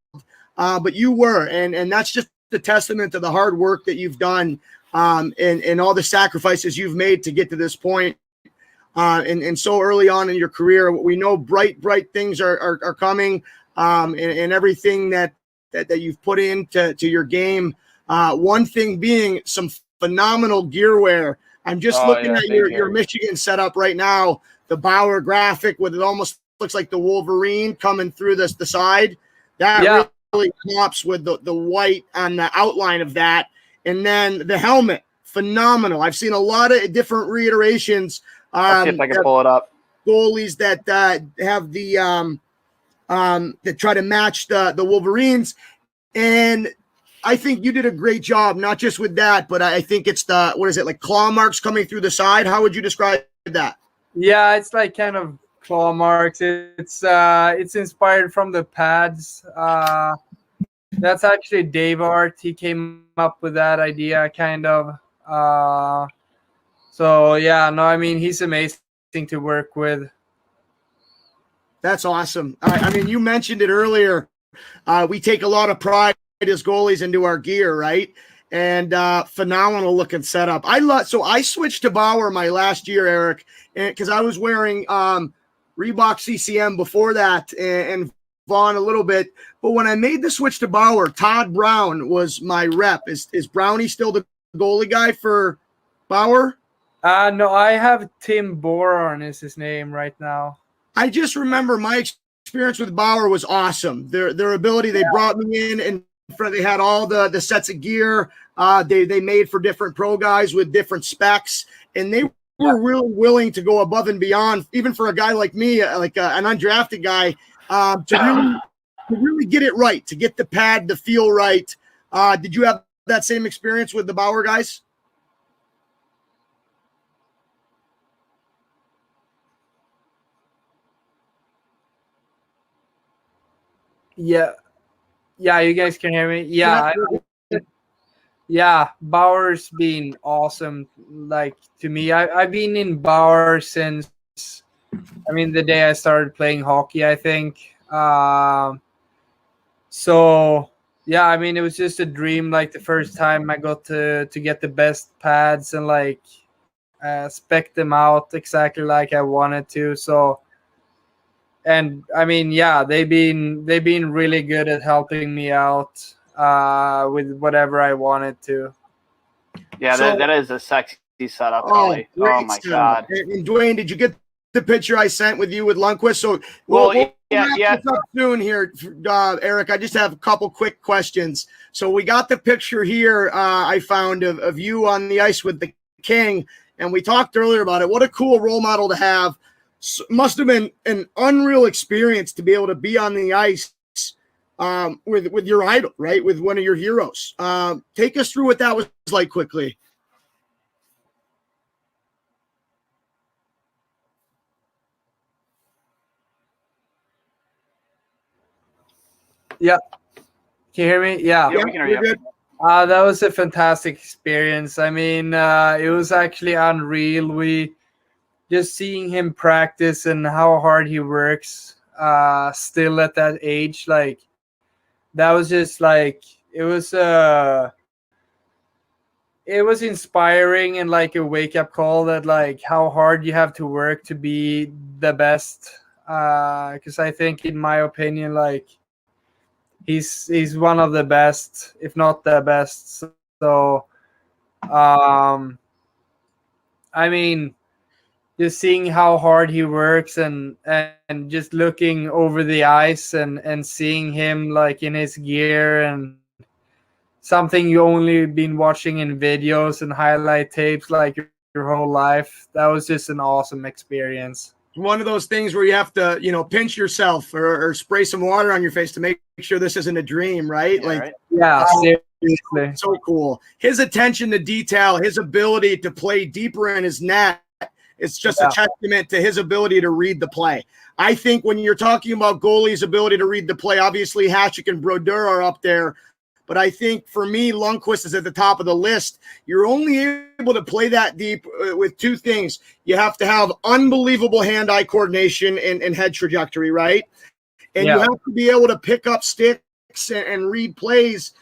but you were, and that's just the testament to the hard work that you've done, and all the sacrifices you've made to get to this point. And so early on in your career, we know bright things are coming, and everything that you've put into your game. One thing being some phenomenal gear wear. I'm just looking at your Michigan setup right now. The Bauer graphic with it almost looks like the Wolverine coming through the side. That really pops with the white on the outline of that. And then the helmet, phenomenal. I've seen a lot of different reiterations. I'll see if I can pull it up. Goalies that have the that try to match the Wolverines. And I think you did a great job, not just with that, but I think it's like claw marks coming through the side. How would you describe that? Yeah, it's like kind of claw marks. It's inspired from the pads. That's actually Dave Art. He came up with that idea, kind of. So yeah, no, I mean, he's amazing to work with. That's awesome. I mean, you mentioned it earlier. We take a lot of pride as goalies into our gear, right? And phenomenal looking setup. So I switched to Bauer my last year, Erik, because I was wearing Reebok CCM before that, and Vaughn a little bit. But when I made the switch to Bauer, Todd Brown was my rep. Is Brownie still the goalie guy for Bauer? No, I have Tim Boron is his name right now. I just remember my experience with Bauer was awesome. Their ability, they brought me in and they had all the sets of gear they made for different pro guys with different specs, and they were really willing to go above and beyond, even for a guy like me, like an undrafted guy, to really get it right, to get the pad to feel right. Did you have that same experience with the Bauer guys? Yeah, you guys can hear me. Yeah, Bauer's been awesome. Like, to me, I've been in Bauer since, I mean, the day I started playing hockey, I think. So yeah, I mean, it was just a dream. Like the first time I got to get the best pads and like spec them out exactly like I wanted to. So. And I mean, yeah, they've been really good at helping me out with whatever I wanted to. Yeah, that is a sexy setup, Cully. Oh my God. And Duane, did you get the picture I sent with you with Lundqvist? So we'll wrap this up soon here, Erik. I just have a couple quick questions. So we got the picture here I found of you on the ice with the King, and we talked earlier about it. What a cool role model to have. Must have been an unreal experience to be able to be on the ice with your idol, right? With one of your heroes. Take us through what that was like quickly. Yeah. Can you hear me? Yeah. Yeah, we can hear you. That was a fantastic experience. I mean, it was actually unreal. We just seeing him practice and how hard he works still at that age. Like, that was just like, it was inspiring and like a wake-up call that like how hard you have to work to be the best. Because I think, in my opinion, like, he's one of the best, if not the best. So, I mean, just seeing how hard he works and just looking over the ice and seeing him like in his gear and something you only been watching in videos and highlight tapes like your whole life. That was just an awesome experience. One of those things where you have to, pinch yourself or spray some water on your face to make sure this isn't a dream, right? Yeah, seriously. So cool. His attention to detail, his ability to play deeper in his net, it's just a testament to his ability to read the play. I think when you're talking about goalies' ability to read the play, obviously Hatchick and Brodeur are up there. But I think for me, Lundqvist is at the top of the list. You're only able to play that deep with two things. You have to have unbelievable hand-eye coordination and head trajectory, right? And you have to be able to pick up sticks and read plays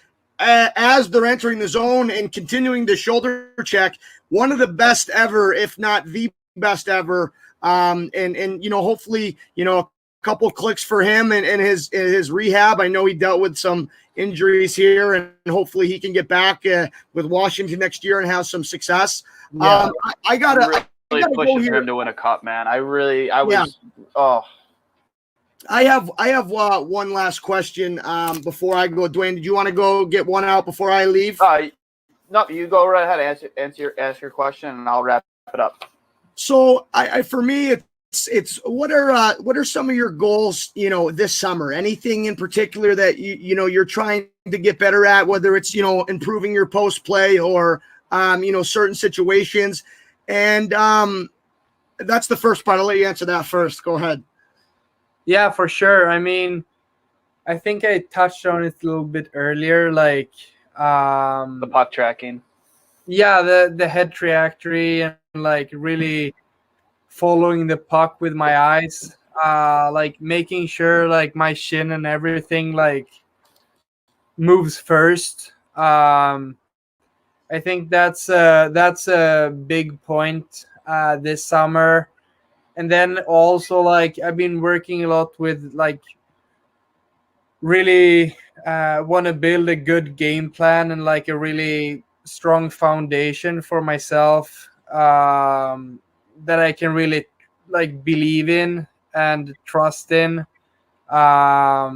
as they're entering the zone and continuing the shoulder check. One of the best ever, if not the best ever. And hopefully, a couple clicks for him and his rehab. I know he dealt with some injuries here, and hopefully he can get back with Washington next year and have some success. I gotta pushing for him to win a cup, man. I have one last question before I go. Duane, did you want to go get one out before I leave? No, you go right ahead. Ask your question, and I'll wrap it up. So for me, it's what are some of your goals, this summer? Anything in particular that you're trying to get better at, whether it's, improving your post play or, certain situations. And that's the first part. I'll let you answer that first. Go ahead. Yeah, for sure. I mean, I think I touched on it a little bit earlier, like the puck tracking. Yeah, the head trajectory and like really following the puck with my eyes, like making sure like my shin and everything like moves first. I think that's a big point this summer. And then also like I've been working a lot with like really want to build a good game plan and like a really strong foundation for myself that I can really like believe in and trust in. I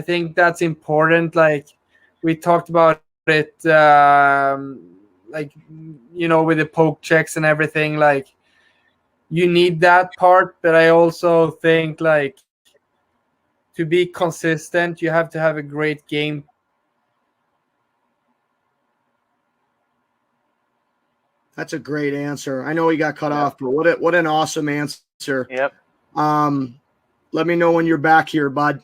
think that's important. Like we talked about it, like, with the poke checks and everything, like you need that part. But I also think like to be consistent, you have to have a great game. That's a great answer. I know he got cut off, but what an awesome answer. Yep. Let me know when you're back here, bud.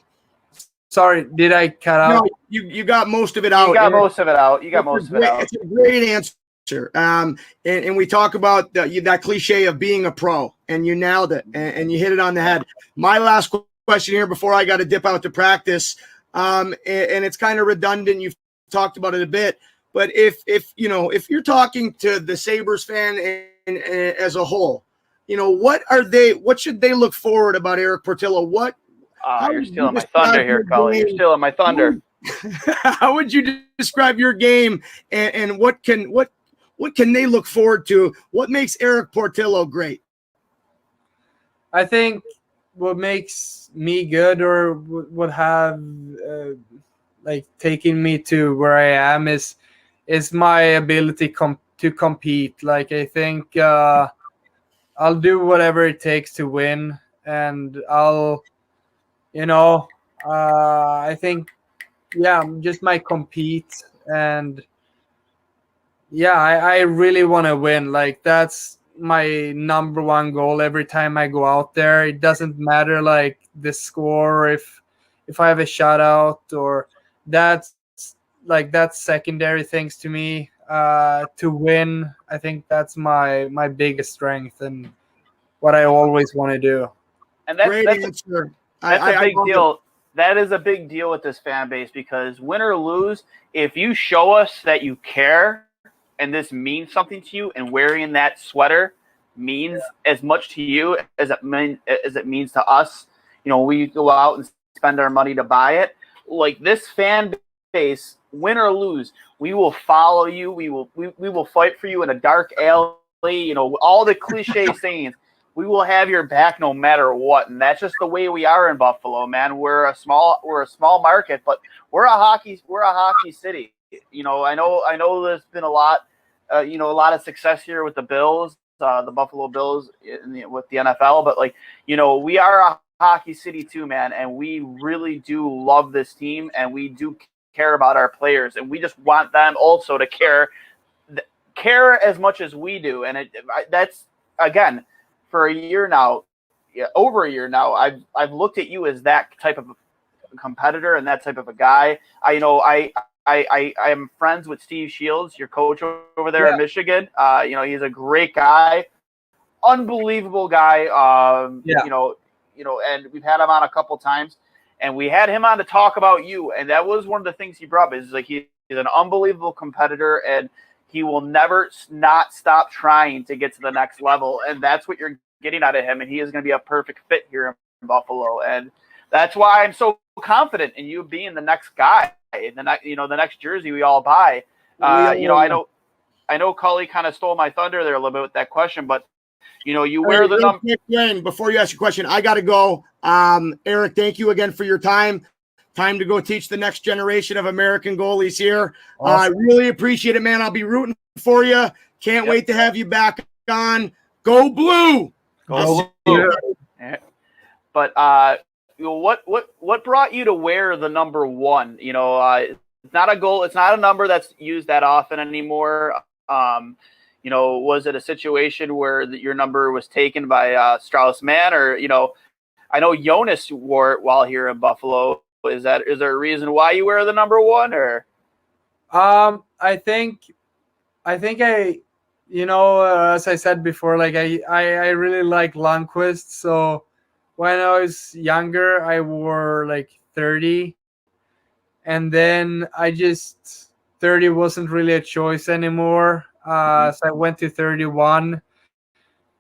Sorry, did I cut out? No, you got most of it out. You got most of it out. It's a great answer. And we talk about that cliche of being a pro, and you nailed it, and you hit it on the head. My last question here before I got to dip out to practice, and it's kind of redundant. You've talked about it a bit. But if you're talking to the Sabres fan and as a whole, what should they look forward about Erik Portillo? You're stealing my thunder here, Cully. You're stealing my thunder. How would you describe your game and what can they look forward to? What makes Erik Portillo great? I think what makes me good or would have like taken me to where I am is my ability to compete. Like I think I'll do whatever it takes to win, and I'll, I think, yeah, just my compete, and yeah, I really want to win. Like that's my number one goal every time I go out there. It doesn't matter like the score, if I have a shutout or that's that's secondary things to me. To win, I think that's my biggest strength and what I always want to do. And Great answer. That's a big love deal. it. That is a big deal with this fan base because win or lose, if you show us that you care and this means something to you, and wearing that sweater means as much to you as it means to us, we go out and spend our money to buy it. Like this fan base, win or lose, we will follow you. We will fight for you in a dark alley. All the cliche sayings. We will have your back no matter what, and that's just the way we are in Buffalo, man. We're a small market, but we're a hockey city. I know there's been a lot of success here with the Bills, the Buffalo Bills with the NFL, but we are a hockey city too, man, and we really do love this team, and we do care about our players, and we just want them also to care as much as we do, and that's again. For over a year now, I've looked at you as that type of competitor and that type of a guy. I am friends with Steve Shields, your coach over there in Michigan. He's a great guy, unbelievable guy. And we've had him on a couple times, and we had him on to talk about you, and that was one of the things he brought up. Is like he's an unbelievable competitor, and he will never not stop trying to get to the next level, and that's what you're getting out of him, and he is going to be a perfect fit here in Buffalo, and that's why I'm so confident in you being the next guy, the next jersey we all buy. I know Cully kind of stole my thunder there a little bit with that question, but you wear the number. Before you ask your question, I got to go. Erik, thank you again for your time. Time to go teach the next generation of American goalies here. I really appreciate it, man. I'll be rooting for you. Can't wait to have you back on. Go Blue! Go Blue! But what brought you to wear the number 1? It's not a goal. It's not a number that's used that often anymore. Was it a situation where your number was taken by Strauss-Mann, or I know Jonas wore it while here in Buffalo. Is there a reason why you wear the number 1, or? I think as I said before, like I really like Lundqvist. So when I was younger, I wore like 30, and then 30 wasn't really a choice anymore. So I went to 31.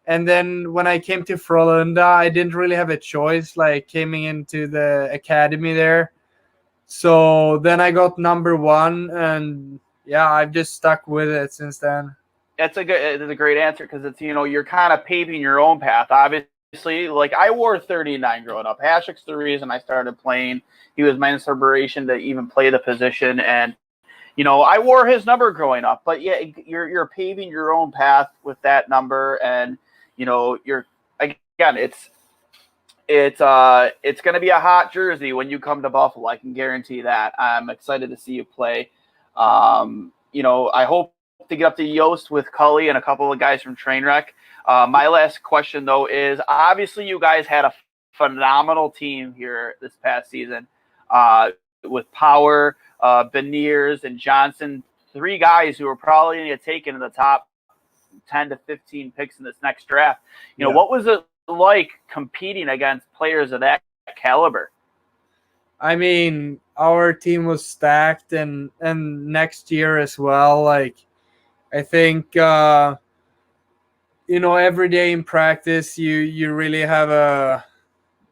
And then when I came to Frölunda, I didn't really have a choice, like coming into the academy there. So then I got number 1, and yeah, I've just stuck with it since then. That's a great answer, because it's you're kind of paving your own path. Obviously, like I wore 39 growing up. Hasek's the reason I started playing. He was my inspiration to even play the position, and I wore his number growing up. But yeah, you're paving your own path with that number, and you're again, it's going to be a hot jersey when you come to Buffalo. I can guarantee that. I'm excited to see you play. I hope to get up to Yost with Cully and a couple of guys from Trainwreck. My last question, though, is obviously you guys had a phenomenal team here this past season with Power, Beniers, and Johnson, 3 guys who are probably going to get taken in the top 10 to 15 picks in this next draft. What was it like competing against players of that caliber? I mean, our team was stacked, and next year as well. Like, I think every day in practice, you really have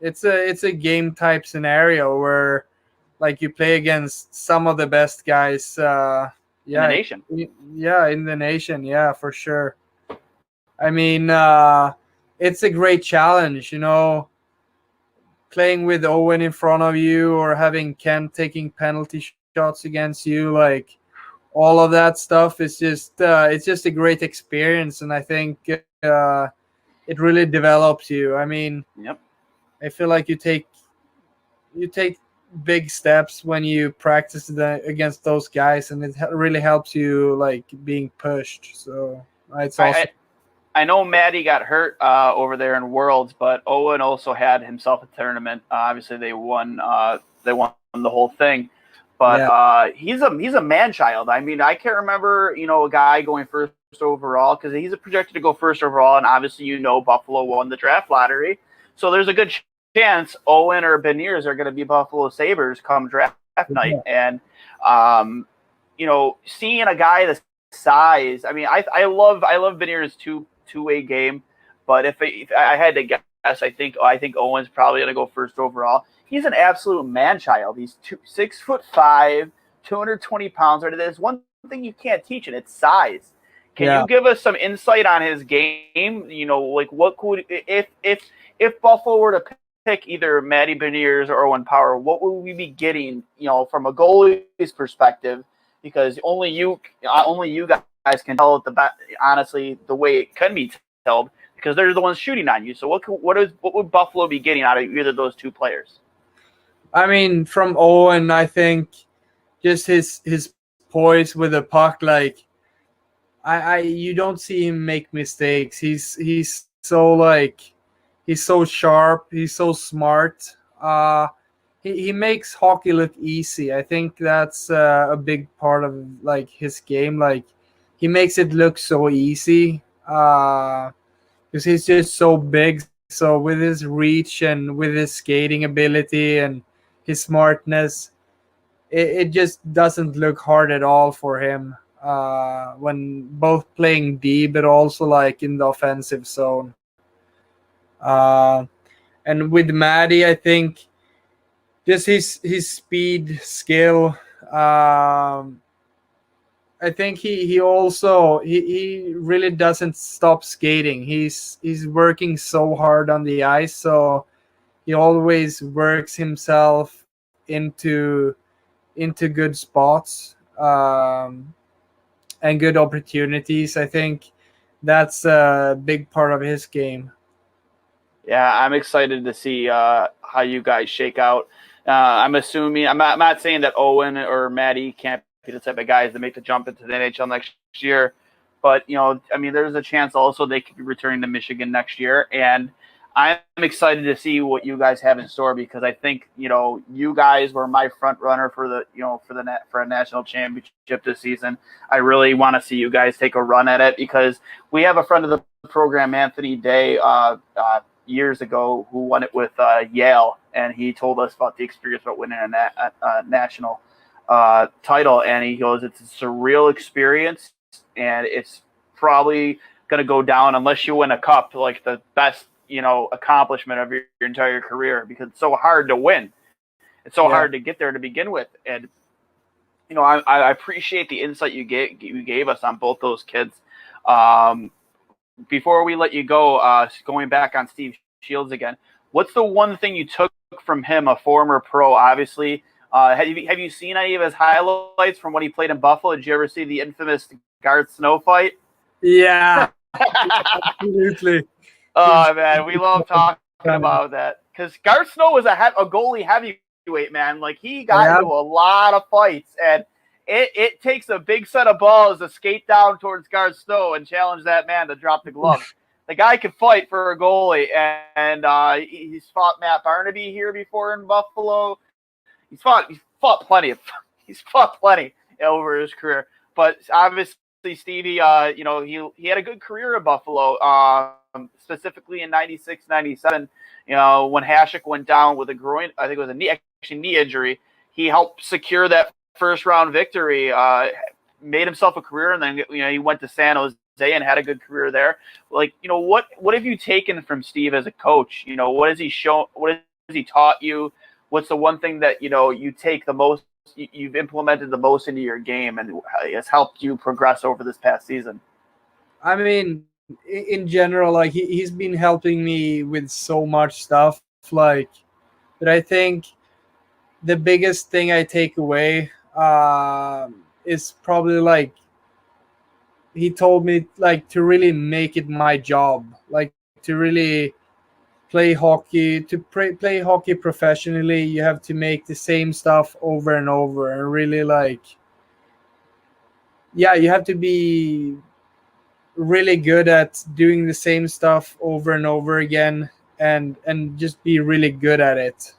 it's a game type scenario where like you play against some of the best guys. In the nation. Yeah, in the nation. Yeah, for sure. I mean, it's a great challenge, playing with Owen in front of you or having Ken taking penalty shots against you, like all of that stuff is just it's just a great experience, and I think it really develops you. I mean, Yep. I feel like you take big steps when you practice against those guys, and it really helps you like being pushed. So it's awesome. I know Maddie got hurt over there in Worlds, but Owen also had himself a tournament. Obviously, they won the whole thing. But he's a man child. I mean, I can't remember a guy going first overall, because he's projected to go first overall, and obviously Buffalo won the draft lottery, so there's a good chance Owen or Beniers are going to be Buffalo Sabres come draft night. And seeing a guy the size, I mean, I love Beniers' two-way game, but if I had to guess, I think Owen's probably going to go first overall. He's an absolute man child. He's 6'5", 220 pounds. There's one thing you can't teach, and it's size. Can you give us some insight on his game? Like what could if Buffalo were to pick either Matty Beniers or Owen Power, what would we be getting? From a goalie's perspective, because only you guys can tell it honestly the way it can be told, because they're the ones shooting on you. So what would Buffalo be getting out of either of those two players? I mean, from Owen, I think just his poise with the puck, like you don't see him make mistakes. He's so sharp. He's so smart. He makes hockey look easy. I think that's a big part of like his game. Like he makes it look so easy because he's just so big. So with his reach and with his skating ability and his smartness, it just doesn't look hard at all for him when both playing D but also like in the offensive zone. And with Maddie, I think just his speed, skill. I think he also he really doesn't stop skating. He's working so hard on the ice, so he always works himself into good spots and good opportunities. I think that's a big part of his game. Yeah, I'm excited to see how you guys shake out. I'm assuming I'm not saying that Owen or Maddie can't be the type of guys that make the jump into the NHL next year, but I mean, there's a chance also they could be returning to Michigan next year, and I'm excited to see what you guys have in store, because I think you guys were my front runner for the for a national championship this season. I really want to see you guys take a run at it, because we have a friend of the program, Anthony Day, years ago, who won it with Yale, and he told us about the experience about winning a national title, and he goes, it's a surreal experience, and it's probably going to go down, unless you win a cup, like the best accomplishment of your entire career, because it's so hard to win. It's so hard to get there to begin with. And I appreciate the insight you gave us on both those kids. Before we let you go, going back on Steve Shields again, what's the one thing you took from him, a former pro? Obviously, have you seen any of his highlights from when he played in Buffalo? Did you ever see the infamous Garth Snow fight? Yeah, absolutely. Oh man, we love talking about that, because Garth Snow was a goalie heavyweight, man. Like, he got into a lot of fights, and it takes a big set of balls to skate down towards Garth Snow and challenge that man to drop the glove. The guy could fight for a goalie, and he's fought Matt Barnaby here before in Buffalo. He's fought plenty over his career, but obviously Stevie, he had a good career in Buffalo. Specifically in 96, 97, when Hasek went down with a groin, I think it was a knee injury, he helped secure that first round victory, made himself a career, and then he went to San Jose and had a good career there. Like, what have you taken from Steve as a coach? What has he shown? What has he taught you? What's the one thing that you take the most, you've implemented the most into your game, and has helped you progress over this past season? I mean, in general, like he's been helping me with so much stuff. Like, but I think the biggest thing I take away is probably like he told me like to really make it my job, like to really play hockey, to play hockey professionally. You have to make the same stuff over and over, and really like, yeah, you have to be really good at doing the same stuff over and over again, and just be really good at it.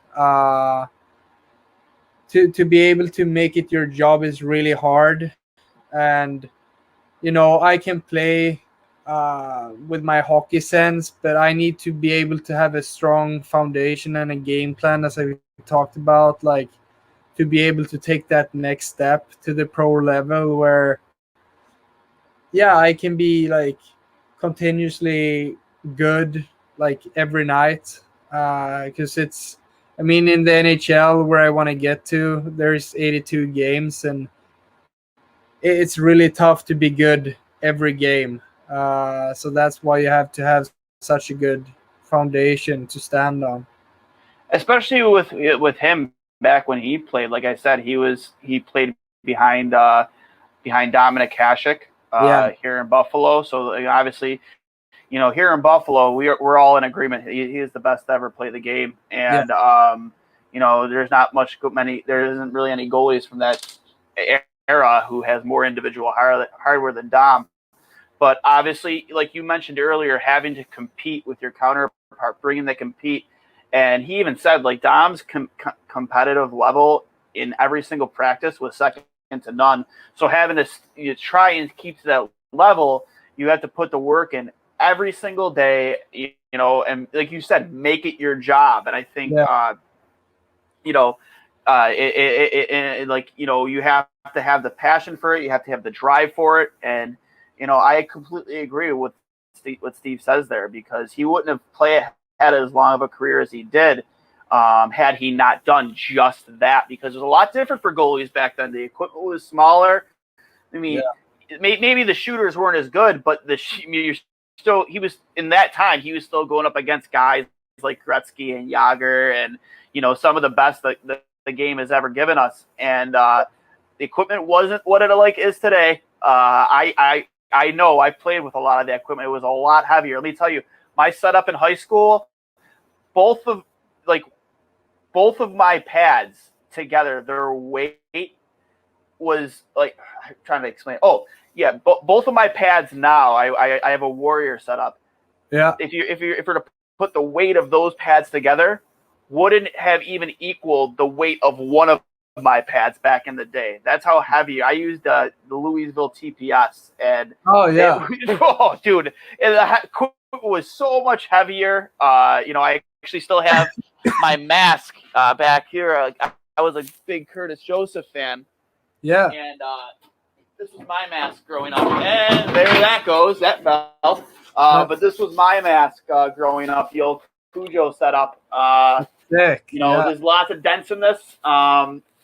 To be able to make it your job is really hard. And I can play with my hockey sense, but I need to be able to have a strong foundation and a game plan, as I talked about, like to be able to take that next step to the pro level where, yeah, I can be like continuously good like every night. Because I mean, in the NHL where I want to get to, there's 82 games, and it's really tough to be good every game. So that's why you have to have such a good foundation to stand on. Especially with him back when he played. Like I said, he played behind Dominic Hasek here in Buffalo. So obviously, here in Buffalo, we're all in agreement. He is the best to ever play the game, and there's not there isn't really any goalies from that era who has more individual hardware than Dom. But obviously, like you mentioned earlier, having to compete with your counterpart, bringing the compete. And he even said, like, Dom's competitive level in every single practice was second to none. So having to try and keep to that level, you have to put the work in every single day, and like you said, make it your job. And I think, you have to have the passion for it. You have to have the drive for it. And, I completely agree with what Steve says there, because he wouldn't have had as long of a career as he did had he not done just that, because it was a lot different for goalies back then. The equipment was smaller. I mean, maybe the shooters weren't as good, but he was in that time, he was still going up against guys like Gretzky and Jagr and, some of the best that the game has ever given us. And the equipment wasn't what it is today. I know I played with a lot of the equipment. It was a lot heavier. Let me tell you, my setup in high school, both of my pads together, their weight was like, I'm trying to explain. Oh yeah, both of my pads now, I have a Warrior setup. Yeah. If you were to put the weight of those pads together, wouldn't have even equaled the weight of one of my pads back in the day. That's how heavy. I used the Louisville TPS, and dude, it was so much heavier. I actually still have my mask back here. I was a big Curtis Joseph fan. Yeah. And this was my mask growing up, and there that goes. That fell. But this was my mask growing up. The old Cujo setup. Sick. There's lots of dents in this.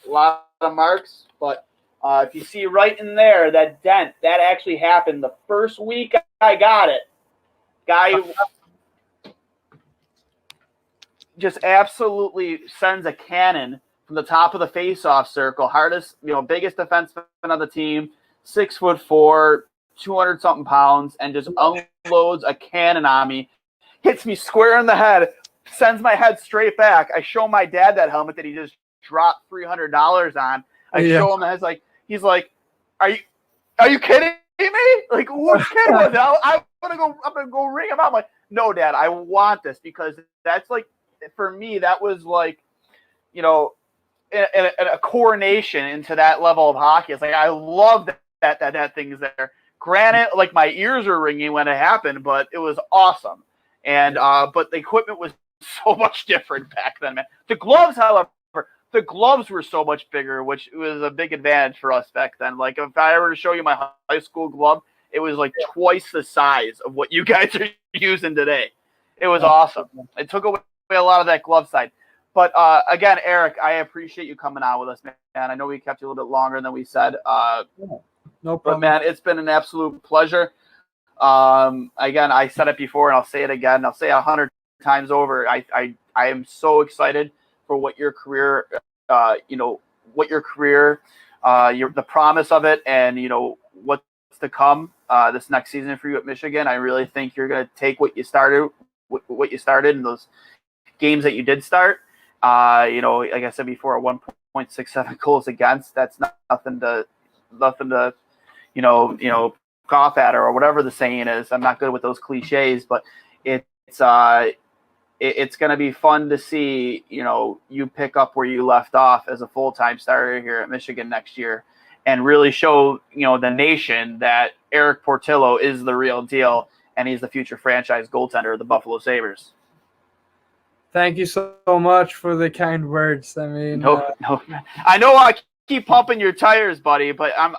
A lot of marks, but if you see right in there, that dent, that actually happened the first week I got it. Guy just absolutely sends a cannon from the top of the face-off circle. Hardest, biggest defenseman on the team, 6'4", 200-something pounds, and just unloads a cannon on me. Hits me square in the head, sends my head straight back. I show my dad that helmet that he just dropped $300 on. I show him, and he's like, "Are you kidding me? Like, which kid was it? I'm gonna go ring him out." I'm like, "No, Dad, I want this," because that's like, for me, that was like, a coronation into that level of hockey. It's like, I love that thing's there. Granted, like, my ears were ringing when it happened, but it was awesome. And but the equipment was so much different back then, man. The gloves, however, the gloves were so much bigger, which was a big advantage for us back then. Like, if I were to show you my high school glove, it was like twice the size of what you guys are using today. It was awesome. It took away a lot of that glove side. But again, Erik, I appreciate you coming on with us, man. I know we kept you a little bit longer than we said. No problem. But, man, it's been an absolute pleasure. Again, I said it before, and I'll say it again. I'll say 100 times over. I am so excited for what your career, the promise of it, and what's to come this next season for you at Michigan. I really think you're going to take what you started in those games that you did start. Like I said before, 1.67 goals against. That's nothing to cough at or whatever the saying is. I'm not good with those cliches, but it's going to be fun to see, you pick up where you left off as a full-time starter here at Michigan next year and really show, the nation that Erik Portillo is the real deal and he's the future franchise goaltender of the Buffalo Sabres. Thank you so much for the kind words. I mean, no. I know I keep pumping your tires, buddy, but I'm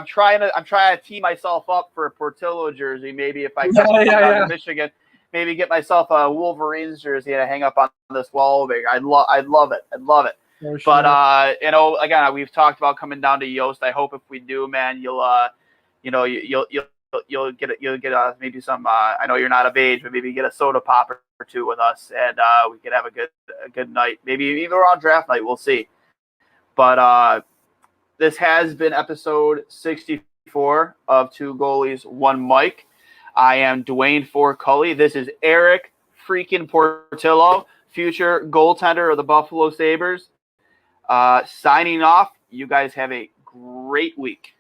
trying to tee myself up for a Portillo jersey. Maybe if I come down to Michigan, maybe get myself a Wolverines jersey to hang up on this wall over here. I'd love it. for sure. But again, we've talked about coming down to Yost. I hope if we do, man, you'll get maybe some. I know you're not of age, but maybe get a soda pop or two with us, and we could have a good night. Maybe even around draft night. We'll see. But this has been episode 64 of Two Goalies, One Mic. I am Duane for Cully. This is Erik freaking Portillo, future goaltender of the Buffalo Sabres. Signing off. You guys have a great week.